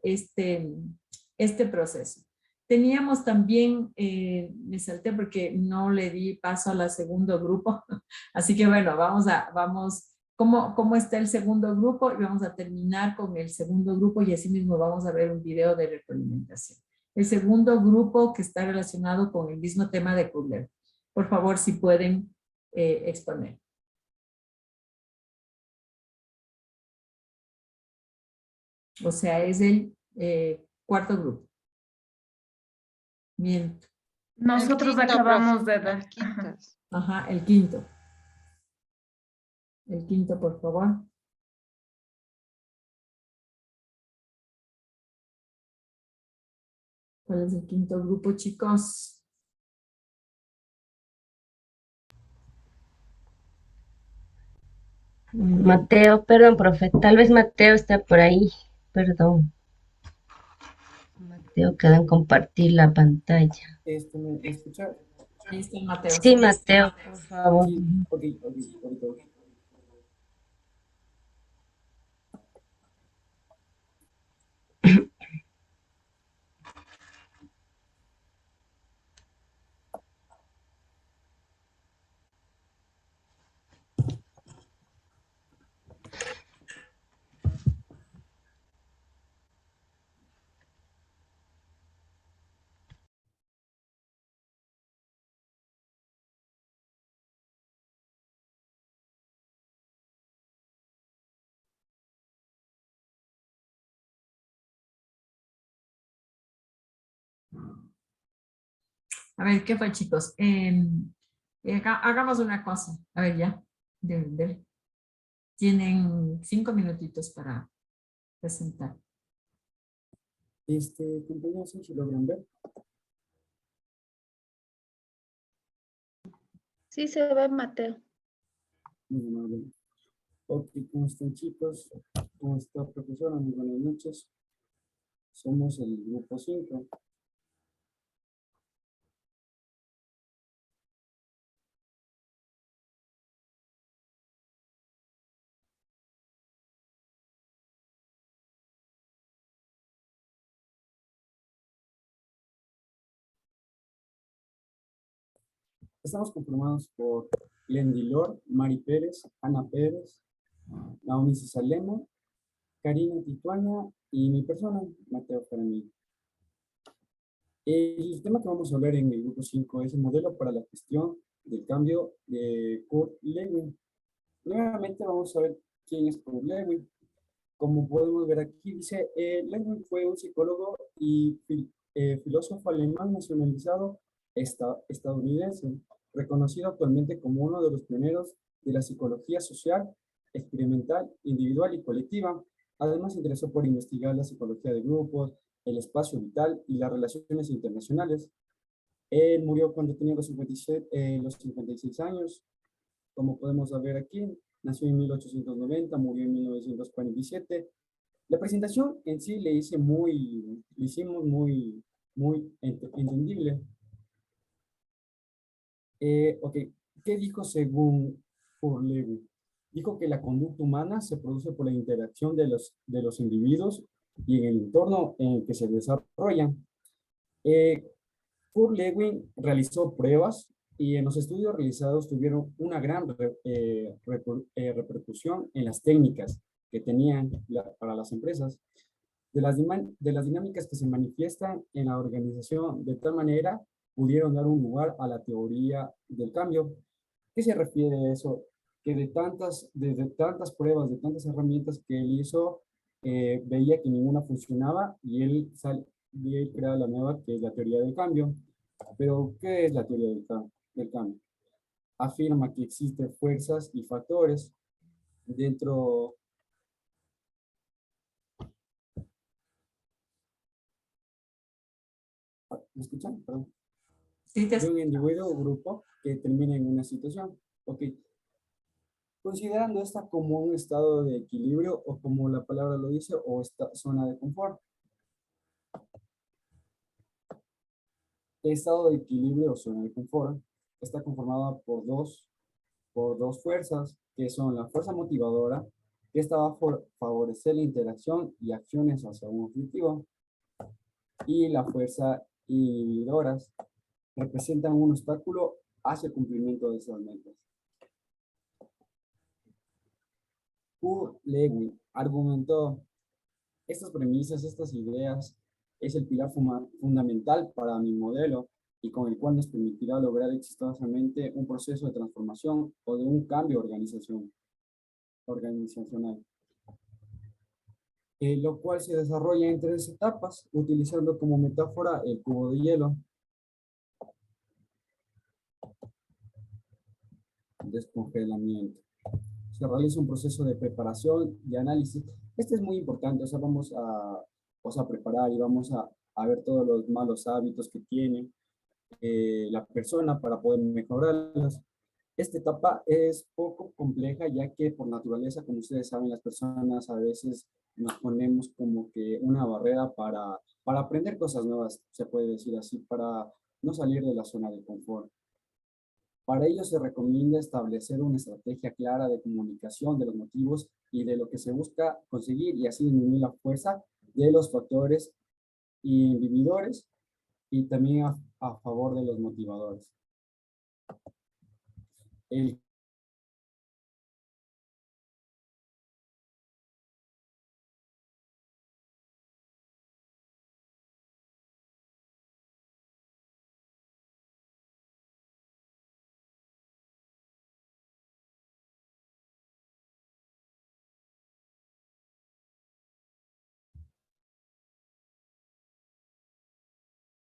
proceso. Teníamos también, me salté porque no le di paso al segundo grupo, así que bueno, vamos, ¿cómo está el segundo grupo? Y vamos a terminar con el segundo grupo, y así mismo vamos a ver un video de retroalimentación. El segundo grupo, que está relacionado con el mismo tema de Kurt Lewin. Por favor, si pueden exponer. O sea, es el cuarto grupo. Miento. Nosotros quinto, acabamos profe, de dar. el quinto. Ajá, el quinto. El quinto, por favor. ¿Cuál es el quinto grupo, chicos? Mateo, perdón, profe, tal vez Mateo está por ahí, perdón. Mateo queda en compartir la pantalla. ¿Me escucha? Ahí está Mateo. Sí, Mateo, por favor. Sí, ok. A ver, ¿qué fue, chicos? Hagamos una cosa. A ver, ya. Tienen 5 minutitos para presentar. Compañeros, ¿sí logran ver? Sí, se ve, Mateo. Muy amable. Ok, ¿cómo están, chicos? ¿Cómo está, profesora? Muy buenas noches. Somos el grupo 5. Estamos conformados por Lendy Lord, Mari Pérez, Ana Pérez, Naomi Cisalema, Karina Tituana y mi persona, Mateo Jaramillo. El tema que vamos a hablar en el grupo 5 es el modelo para la gestión del cambio de Kurt Lewin. Nuevamente vamos a ver quién es Kurt Lewin. Como podemos ver aquí, dice, Lewin fue un psicólogo y filósofo alemán nacionalizado estadounidense, reconocido actualmente como uno de los pioneros de la psicología social, experimental, individual y colectiva. Además, se interesó por investigar la psicología de grupos, el espacio vital y las relaciones internacionales. Él murió cuando tenía los 56 años. Como podemos ver aquí, nació en 1890, murió en 1947. La presentación en sí le hicimos muy entendible. Ok, ¿qué dijo según Kurt Lewin? Dijo que la conducta humana se produce por la interacción de los individuos y en el entorno en que se desarrollan. Kurt Lewin realizó pruebas Y en los estudios realizados tuvieron una gran repercusión en las técnicas que tenían para las empresas, de las dinámicas que se manifiestan en la organización. De tal manera, pudieron dar un lugar a la teoría del cambio. ¿Qué se refiere a eso? Que de tantas pruebas, de tantas herramientas que él hizo, veía que ninguna funcionaba y él crea la nueva, que es la teoría del cambio. Pero, ¿qué es la teoría del cambio? Afirma que existen fuerzas y factores dentro ¿me escuchan? Perdón. Sí, De un individuo o grupo que termina en una situación. Ok. Considerando esta como un estado de equilibrio o como la palabra lo dice, o esta zona de confort. El estado de equilibrio o zona de confort está conformada por dos fuerzas, que son la fuerza motivadora, que esta va a favorecer la interacción y acciones hacia un objetivo, y la fuerza inhibidoras representan un obstáculo hacia el cumplimiento de esas metas. Kurt Lewin argumentó: estas premisas, estas ideas, es el pilar fundamental para mi modelo y con el cual nos permitirá lograr exitosamente un proceso de transformación o de un cambio organizacional, lo cual se desarrolla en 3 etapas, utilizando como metáfora el cubo de hielo. Descongelamiento. Se realiza un proceso de preparación y análisis. Este es muy importante, o sea, vamos a preparar y vamos a ver todos los malos hábitos que tiene la persona para poder mejorarlos. Esta etapa es poco compleja, ya que por naturaleza, como ustedes saben, las personas a veces nos ponemos como que una barrera para aprender cosas nuevas, se puede decir así, para no salir de la zona de confort. Para ello se recomienda establecer una estrategia clara de comunicación de los motivos y de lo que se busca conseguir, y así disminuir la fuerza de los factores inhibidores y también a favor de los motivadores.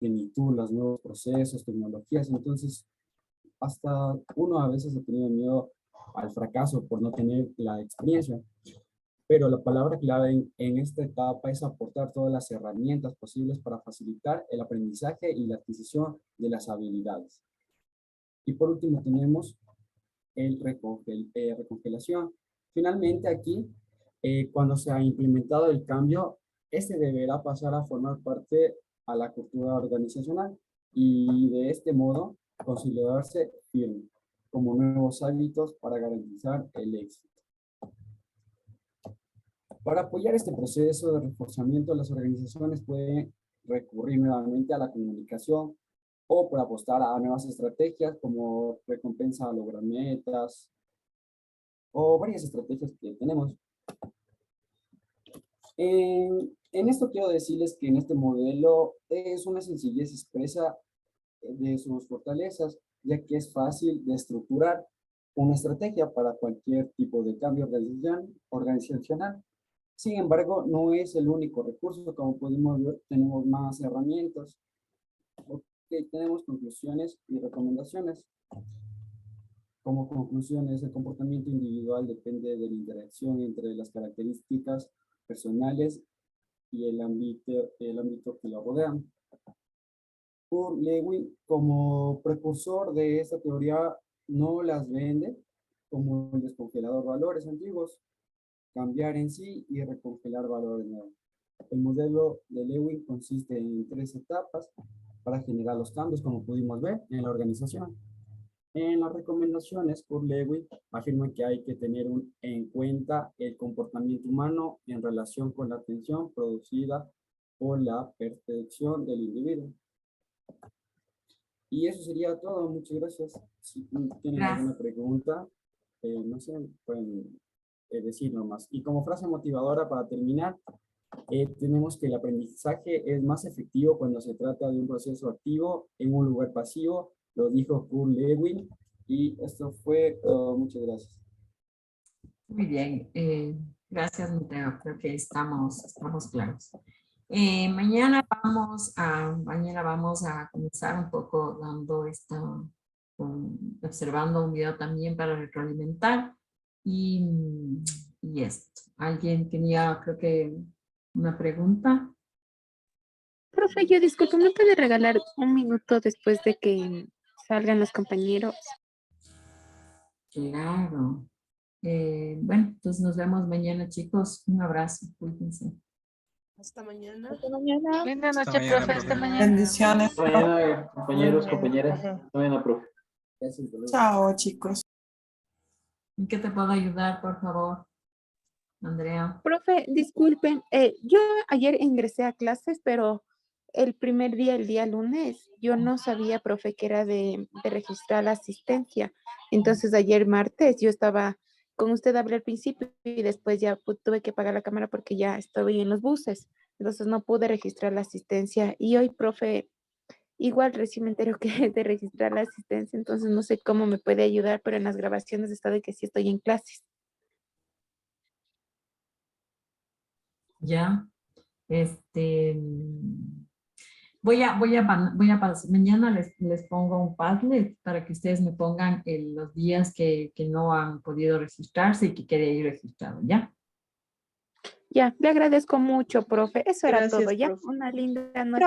Plenitud, los nuevos procesos, tecnologías. Entonces, hasta uno a veces ha tenido miedo al fracaso por no tener la experiencia. Pero la palabra clave en esta etapa es aportar todas las herramientas posibles para facilitar el aprendizaje y la adquisición de las habilidades. Y por último tenemos el recongelación. Finalmente aquí, cuando se ha implementado el cambio, este deberá pasar a formar parte a la cultura organizacional y de este modo consolidarse firme como nuevos hábitos para garantizar el éxito. Para apoyar este proceso de reforzamiento, las organizaciones pueden recurrir nuevamente a la comunicación o por apostar a nuevas estrategias como recompensa a lograr metas o varias estrategias que tenemos. En esto quiero decirles que en este modelo es una sencillez expresa de sus fortalezas, ya que es fácil de estructurar una estrategia para cualquier tipo de cambio organizacional. Sin embargo, no es el único recurso. Como pudimos ver, tenemos más herramientas. Tenemos conclusiones y recomendaciones. Como conclusiones, el comportamiento individual depende de la interacción entre las características personales y el ámbito que lo rodean. Kurt Lewin, como precursor de esta teoría, no las vende como el descongelador valores antiguos, cambiar en sí y recongelar valores nuevos. El modelo de Lewin consiste en 3 etapas para generar los cambios, como pudimos ver en la organización. En las recomendaciones, Kurt Lewin afirma que hay que tener en cuenta el comportamiento humano en relación con la atención producida por la percepción del individuo. Y eso sería todo. Muchas gracias. Si tienen alguna pregunta, no sé, pueden decir nomás. Y como frase motivadora para terminar, tenemos que el aprendizaje es más efectivo cuando se trata de un proceso activo en un lugar pasivo. Lo dijo Kurt Lewin. Y esto fue todo. Muchas gracias. Muy bien. Gracias, Mateo. Creo que estamos claros. Mañana vamos a comenzar un poco dando observando un video también para retroalimentar. Y esto. ¿Alguien tenía, creo que, una pregunta? Profe, yo disculpo, ¿me puede regalar un minuto después de que salgan los compañeros? Claro. Bueno, entonces nos vemos mañana, chicos. Un abrazo. Cuídense. Hasta mañana. Hasta mañana. Linda Hasta noche, mañana, profe. Hasta profe. mañana. Bendiciones. Hasta mañana, compañeros, compañeras. Hasta mañana, profe. Chao, chicos. ¿En qué te puedo ayudar, por favor, Andrea? Profe, disculpen, yo ayer ingresé a clases, pero el primer día, el día lunes, yo no sabía, profe, que era de registrar la asistencia. Entonces ayer martes yo estaba con usted, hablé al principio y después ya tuve que apagar la cámara porque ya estoy en los buses. Entonces no pude registrar la asistencia. Y hoy, profe, igual recién me entero que de registrar la asistencia, entonces no sé cómo me puede ayudar, pero en las grabaciones está de que sí estoy en clases. Ya. Mañana les pongo un Padlet para que ustedes me pongan los días que no han podido registrarse y que quede ahí registrado, ¿ya? Ya, le agradezco mucho, profe. Eso era Gracias, todo, ¿ya? profe. Una linda noche.